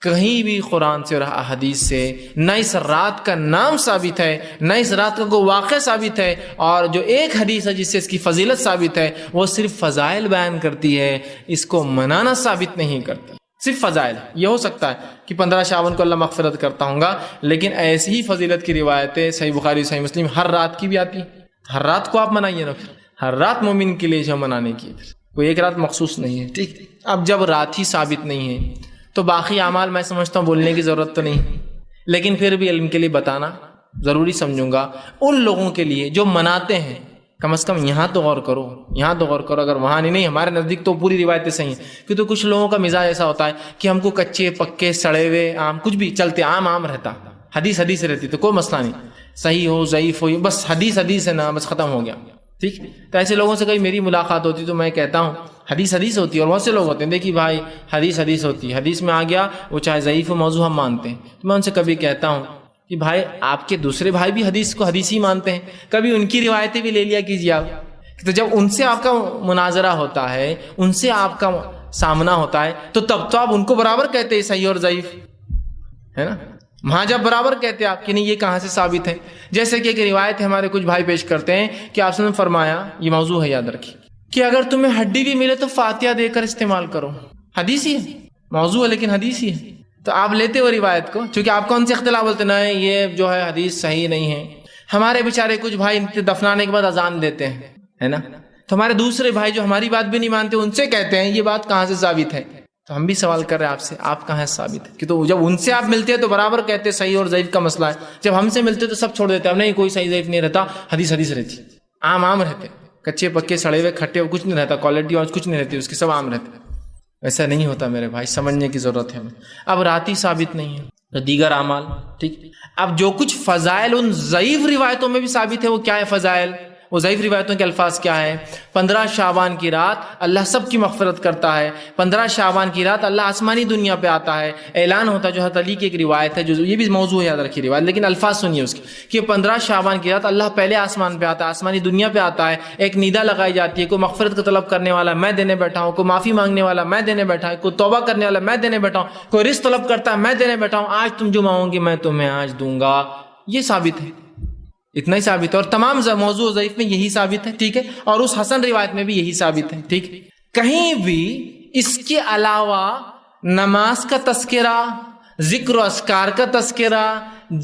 کہیں بھی قرآن سے اور احادیث سے نہ اس رات کا نام ثابت ہے، نہ اس رات کا کوئی واقعہ ثابت ہے، اور جو ایک حدیث ہے جس سے اس کی فضیلت ثابت ہے وہ صرف فضائل بیان کرتی ہے، اس کو منانا ثابت نہیں کرتی، صرف فضائل۔ یہ ہو سکتا ہے کہ 15 شعبان کو اللہ مغفرت کرتا ہوں گا، لیکن ایسی ہی فضیلت کی روایتیں صحیح بخاری صحیح مسلم ہر رات کی بھی آتی، ہر رات کو آپ منائیے نا، پھر ہر رات مومن کے لیے جو منانے کی کوئی ایک رات مخصوص نہیں ہے، ٹھیک۔ اب جب رات ہی ثابت نہیں ہے تو باقی اعمال میں سمجھتا ہوں بولنے کی ضرورت تو نہیں، لیکن پھر بھی علم کے لیے بتانا ضروری سمجھوں گا ان لوگوں کے لیے جو مناتے ہیں، کم از کم یہاں تو غور کرو، یہاں تو غور کرو۔ اگر وہاں نہیں ہمارے نزدیک تو پوری روایتیں صحیح ہیں، کیونکہ کچھ لوگوں کا مزاج ایسا ہوتا ہے کہ ہم کو کچے پکے سڑے ہوئے آم کچھ بھی چلتے، عام رہتا، حدیث رہتی تو کوئی مسئلہ نہیں، صحیح ہو ضعیف ہو، بس حدیث ہے نا، بس ختم ہو گیا، ٹھیک۔ تو ایسے لوگوں سے کبھی میری ملاقات ہوتی تو میں کہتا ہوں حدیث ہوتی ہے، اور بہت سے لوگ ہوتے ہیں دیکھیے بھائی حدیث ہوتی ہے، حدیث میں آ گیا وہ چاہے ضعیف و موضوع ہم مانتے ہیں، تو میں ان سے کبھی کہتا ہوں کہ بھائی آپ کے دوسرے بھائی بھی حدیث کو حدیث ہی مانتے ہیں، کبھی ان کی روایتیں بھی لے لیا کیجیے آپ۔ تو جب ان سے آپ کا مناظرہ ہوتا ہے، ان سے آپ کا سامنا ہوتا ہے، تو تب تو آپ ان کو برابر کہتے ہیں صحیح اور ضعیف، ہے نا۔ وہاں جب برابر کہتے ہیں آپ کہ نہیں یہ کہاں سے ثابت ہے، جیسے کہ ایک روایت ہے ہمارے کچھ بھائی پیش کرتے ہیں کہ آپ نے فرمایا، یہ موضوع ہے یاد رکھیے، کہ اگر تمہیں ہڈی بھی ملے تو فاتحہ دے کر استعمال کرو۔ حدیث ہی ہے، موضوع ہے لیکن حدیث ہی ہے۔ تو آپ لیتے ہو روایت کو، چونکہ آپ کون سے اختلاف بولتے نہیں یہ جو ہے حدیث صحیح نہیں ہے۔ ہمارے بیچارے کچھ بھائی دفنانے کے بعد اذان دیتے ہیں، ہے نا، تو ہمارے دوسرے بھائی جو ہماری بات بھی نہیں مانتے ان سے کہتے ہیں یہ بات کہاں سے ثابت ہے۔ تو ہم بھی سوال کر رہے ہیں آپ سے، آپ کہاں سے ثابت ہے؟ کہ تو جب ان سے آپ ملتے ہیں تو برابر کہتے ہیں صحیح اور ضعیف کا مسئلہ ہے، جب ہم سے ملتے تو سب چھوڑ دیتے ہیں، نہیں کوئی صحیح ضعیف نہیں رہتا، حدیث رہتی، عام رہتے، کچے پکے سڑے ہوئے کھٹے ہوئے کچھ نہیں رہتا، کوالٹی اور کچھ نہیں رہتی اس کی، سب عام رہتے۔ ایسا نہیں ہوتا میرے بھائی، سمجھنے کی ضرورت ہے۔ اب رات ہی ثابت نہیں ہے تو دیگر اعمال، ٹھیک۔ اب جو کچھ فضائل ان ضعیف روایتوں میں بھی ثابت ہے وہ کیا ہے فضائل؟ وہ ضعیف روایتوں کے الفاظ کیا ہے؟ 15 شعبان کی رات اللہ سب کی مغفرت کرتا ہے، 15 شعبان کی رات اللہ آسمانی دنیا پہ آتا ہے، اعلان ہوتا ہے، جو حضرت علی کی ایک روایت ہے، جو یہ بھی موضوع ہے یاد رکھیے روایت، لیکن الفاظ سنیے اس کے کہ 15 شعبان کی رات اللہ پہلے آسمان پہ آتا ہے، آسمانی دنیا پہ آتا ہے، ایک ندا لگائی جاتی ہے، کوئی مغفرت کا طلب کرنے والا میں دینے بیٹھا ہوں، کوئی معافی مانگنے والا میں دینے بیٹھا ہوں، کوئی توبہ کرنے والا میں دینے بیٹھا ہوں، کوئی رزق طلب کرتا ہے میں دینے بیٹھا ہوں، آج تم جو مانگو گے میں تمہیں آج دوں گا۔ یہ ثابت ہے، اتنا ہی ثابت ہے، اور تمام موضوع ضعیف میں یہی ثابت ہے، ٹھیک ہے، اور اس حسن روایت میں بھی یہی ثابت ہے، ٹھیک۔ کہیں بھی اس کے علاوہ نماز کا تذکرہ، ذکر و اذکار کا تذکرہ،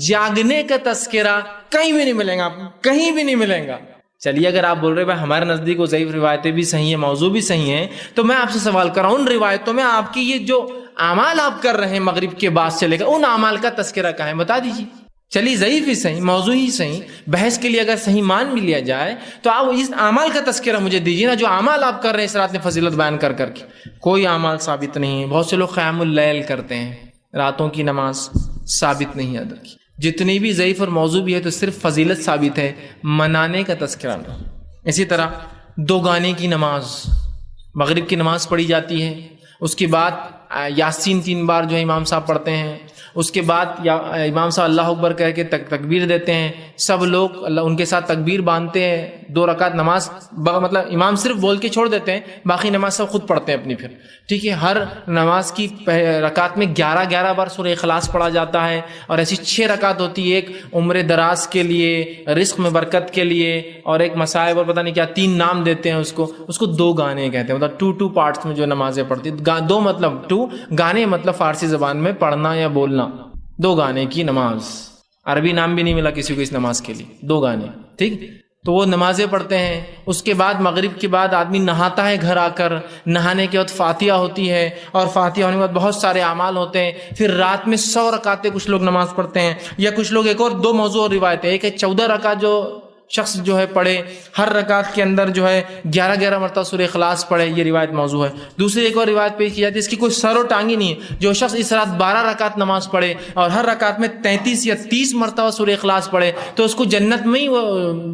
جاگنے کا تذکرہ کہیں بھی نہیں ملیں گا، آپ کہیں بھی نہیں ملیں گا۔ چلیے اگر آپ بول رہے بھائی ہمارے نزدیک وہ ضعیف روایتیں بھی صحیح ہیں، موضوع بھی صحیح ہیں، تو میں آپ سے سوال کر رہا ہوں ان روایتوں میں آپ کی یہ جو اعمال آپ کر رہے ہیں مغرب کے بعد سے لے کر، ان اعمال کا تذکرہ کہاں ہے؟ بتا دیجیے۔ چلیے ضعیف ہی صحیح، موضوع ہی صحیح، بحث کے لیے اگر صحیح مان بھی لیا جائے تو آپ اس اعمال کا تذکرہ مجھے دیجیے نا، جو اعمال آپ کر رہے ہیں اس رات میں فضیلت بیان کر کر کے۔ کوئی اعمال ثابت نہیں ہے۔ بہت سے لوگ قیام اللیل کرتے ہیں، راتوں کی نماز ثابت نہیں ہے ادھر کی۔ جتنی بھی ضعیف اور موضوع بھی ہے تو صرف فضیلت ثابت ہے، منانے کا تذکرہ نہیں۔ اسی طرح دو گانے کی نماز، مغرب کی نماز پڑھی جاتی ہے، اس کے بعد یاسین 3 بار جو ہے امام صاحب پڑھتے ہیں، اس کے بعد امام صاحب اللہ اکبر کہہ کے تکبیر دیتے ہیں، سب لوگ اللہ ان کے ساتھ تکبیر باندھتے ہیں، 2 رکعت نماز مطلب امام صرف بول کے چھوڑ دیتے ہیں، باقی نماز سب خود پڑھتے ہیں اپنی پھر، ٹھیک ہے۔ ہر نماز کی رکعت میں 11 بار سورہ اخلاص پڑھا جاتا ہے، اور ایسی 6 رکعت ہوتی ہے، ایک عمر دراز کے لیے، رزق میں برکت کے لیے، اور ایک مصائب اور پتہ نہیں کیا 3 نام دیتے ہیں اس کو 2 گانے کہتے ہیں، مطلب 2 پارٹس میں جو نمازیں پڑھتی، 2 مطلب 2 گانے مطلب فارسی زبان میں پڑھنا یا بولنا، 2 گانے کی نماز۔ عربی نام بھی نہیں ملا کسی کو اس نماز کے لیے، 2 گانے، ٹھیک۔ تو وہ نمازیں پڑھتے ہیں۔ اس کے بعد مغرب کے بعد آدمی نہاتا ہے گھر آ کر، نہانے کے بعد فاتحہ ہوتی ہے، اور فاتحہ ہونے کے بعد بہت سارے اعمال ہوتے ہیں۔ پھر رات میں 100 رکعتیں کچھ لوگ نماز پڑھتے ہیں، یا کچھ لوگ ایک اور 2 موضوع اور روایت ہے، ایک ہے 14 رکعت جو شخص جو ہے پڑھے، ہر رکعت کے اندر جو ہے 11 مرتبہ سورہ اخلاص پڑھے، یہ روایت موضوع ہے۔ دوسری ایک اور روایت پیش کی جاتی ہے، اس کی کوئی سر و ٹانگ ہی نہیں ہے، جو شخص اس رات 12 رکعت نماز پڑھے اور ہر رکعت میں 33 یا 30 مرتبہ سورہ اخلاص پڑھے، تو اس کو جنت میں ہی،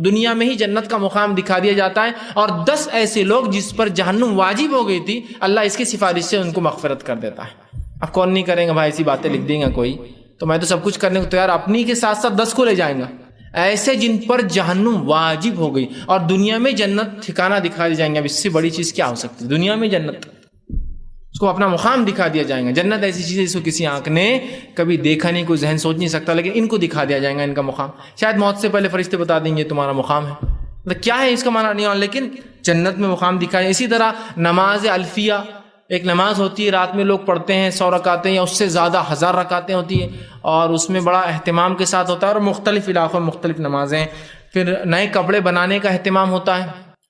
دنیا میں ہی جنت کا مقام دکھا دیا جاتا ہے، اور 10 ایسے لوگ جس پر جہنم واجب ہو گئی تھی، اللہ اس کی سفارش سے ان کو مغفرت کر دیتا ہے۔ اب کون نہیں کریں گا بھائی، ایسی باتیں لکھ دیں گا کوئی، تو میں تو سب کچھ کرنے کو تیار، اپنی کے ساتھ ساتھ 10 کو لے جائیں گا، ایسے جن پر جہنم واجب ہو گئی اور دنیا میں جنت ٹھکانہ دکھا دی جائیں گے۔ اب اس سے بڑی چیز کیا ہو سکتی ہے؟ دنیا میں جنت، اس کو اپنا مقام دکھا دیا جائے گا۔ جنت ایسی چیز ہے جس کو کسی آنکھ نے کبھی دیکھا نہیں، کوئی ذہن سوچ نہیں سکتا، لیکن ان کو دکھا دیا جائے گا ان کا مقام۔ شاید موت سے پہلے فرشتے بتا دیں گے تمہارا مقام ہے، مطلب کیا ہے اس کا معنی نہیں، لیکن جنت میں مقام دکھایا۔ اسی طرح نماز الفیہ، ایک نماز ہوتی ہے، رات میں لوگ پڑھتے ہیں 100 رکعتیں یا اس سے زیادہ، 1000 رکعتیں ہوتی ہیں، اور اس میں بڑا اہتمام کے ساتھ ہوتا ہے، اور مختلف علاقوں میں مختلف نمازیں۔ پھر نئے کپڑے بنانے کا اہتمام ہوتا ہے،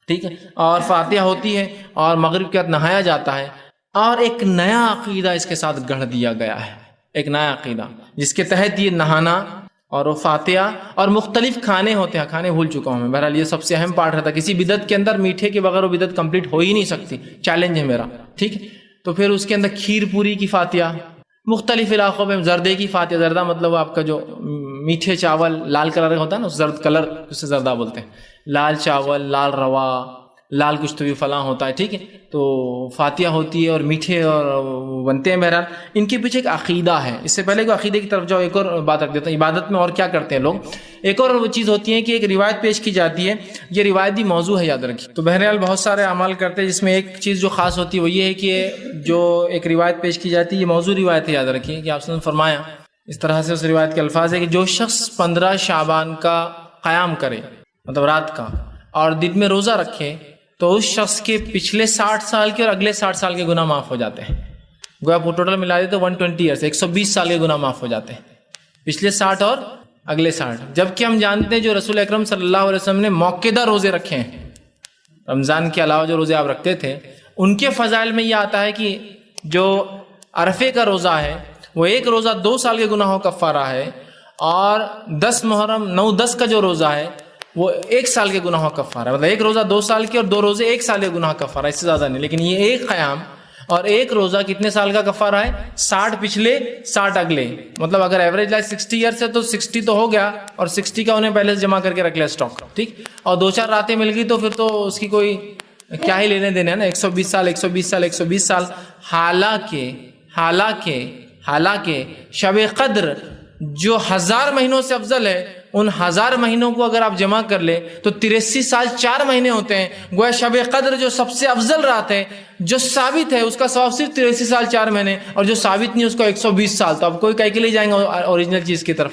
ٹھیک ہے، اور فاتحہ ہوتی ہے، اور مغرب کے بعد نہایا جاتا ہے، اور ایک نیا عقیدہ اس کے ساتھ گڑھ دیا گیا ہے، ایک نیا عقیدہ جس کے تحت یہ نہانا اور وہ فاتحہ اور مختلف کھانے ہوتے ہیں، کھانے بھول چکا ہوں میں، بہرحال یہ سب سے اہم پارٹ رہتا ہے۔ کسی بدعت کے اندر میٹھے کے بغیر وہ بدعت کمپلیٹ ہو ہی نہیں سکتی، چیلنج ہے میرا، ٹھیک ہے۔ تو پھر اس کے اندر کھیر پوری کی فاتحہ، مختلف علاقوں میں زردے کی فاتحہ، زردہ مطلب آپ کا جو میٹھے چاول لال کلر کا ہوتا ہے نا، زرد کلر اسے زردہ بولتے ہیں، لال چاول، لال روا، لال کچھ تو بھی فلاں ہوتا ہے، ٹھیک ہے۔ تو فاتحہ ہوتی ہے اور میٹھے اور بنتے ہیں۔ بہرحال ان کے پیچھے ایک عقیدہ ہے۔ اس سے پہلے کہ عقیدے کی طرف جاؤ، ایک اور بات رکھ دیتا ہوں، عبادت میں اور کیا کرتے ہیں لوگ۔ ایک اور وہ چیز ہوتی ہے کہ ایک روایت پیش کی جاتی ہے، یہ روایت بھی موضوع ہے، یاد رکھیے۔ تو بہرحال بہت سارے اعمال کرتے ہیں، جس میں ایک چیز جو خاص ہوتی ہے وہ یہ ہے کہ جو ایک روایت پیش کی جاتی ہے، یہ موضوع روایت ہے، یاد رکھیے کہ آپ نے فرمایا اس طرح سے، اس روایت کے الفاظ ہے کہ جو شخص 15 شعبان کا قیام کرے، مطلب رات کا، اور دن میں روزہ رکھے، تو اس شخص کے پچھلے 60 سال کے اور اگلے 60 سال کے گناہ معاف ہو جاتے ہیں۔ گویا آپ ٹوٹل ملا دے تو 120 ایئرس، 120 سال کے گناہ معاف ہو جاتے ہیں، پچھلے 60 اور اگلے 60۔ جبکہ ہم جانتے ہیں جو رسول اکرم صلی اللہ علیہ وسلم نے موقعہ روزے رکھے ہیں، رمضان کے علاوہ جو روزے آپ رکھتے تھے، ان کے فضائل میں یہ آتا ہے کہ جو عرفے کا روزہ ہے وہ ایک روزہ 2 سال کے گناہوں کا کفارہ ہے، اور 10 محرم 9-10 کا جو روزہ ہے وہ 1 سال کے گناہوں کا کفارہ ہے، مطلب ایک روزہ 2 سال کے اور 2 روزے 1 سال کے گناہ کا کفارہ، اس سے زیادہ نہیں۔ لیکن یہ ایک قیام اور ایک روزہ کتنے سال کا کفارہ ہے؟ 60 پچھلے 60 اگلے، مطلب اگر ایوریج لائف 60 ایئرس ہے تو 60 تو ہو گیا، اور 60 کا انہیں پہلے سے جمع کر کے رکھ لیا اسٹاک، ٹھیک، اور 2-4 راتیں مل گئی تو پھر تو اس کی کوئی کیا ہی لینے دینے ہے نا، 120 سال 120 سال 120 سال۔ حالانکہ شب قدر جو 1000 مہینوں سے افضل ہے، ان 1000 مہینوں کو اگر آپ جمع کر لیں تو 83 سال 4 مہینے ہوتے ہیں۔ گویا شب قدر جو سب سے افضل رات ہے، جو ثابت ہے، اس کا ثواب صرف 83 سال 4 مہینے، اور جو ثابت نہیں اس کا 120 سال۔ تو اب کوئی کہہ کے لے جائیں گے اوریجنل چیز کی طرف،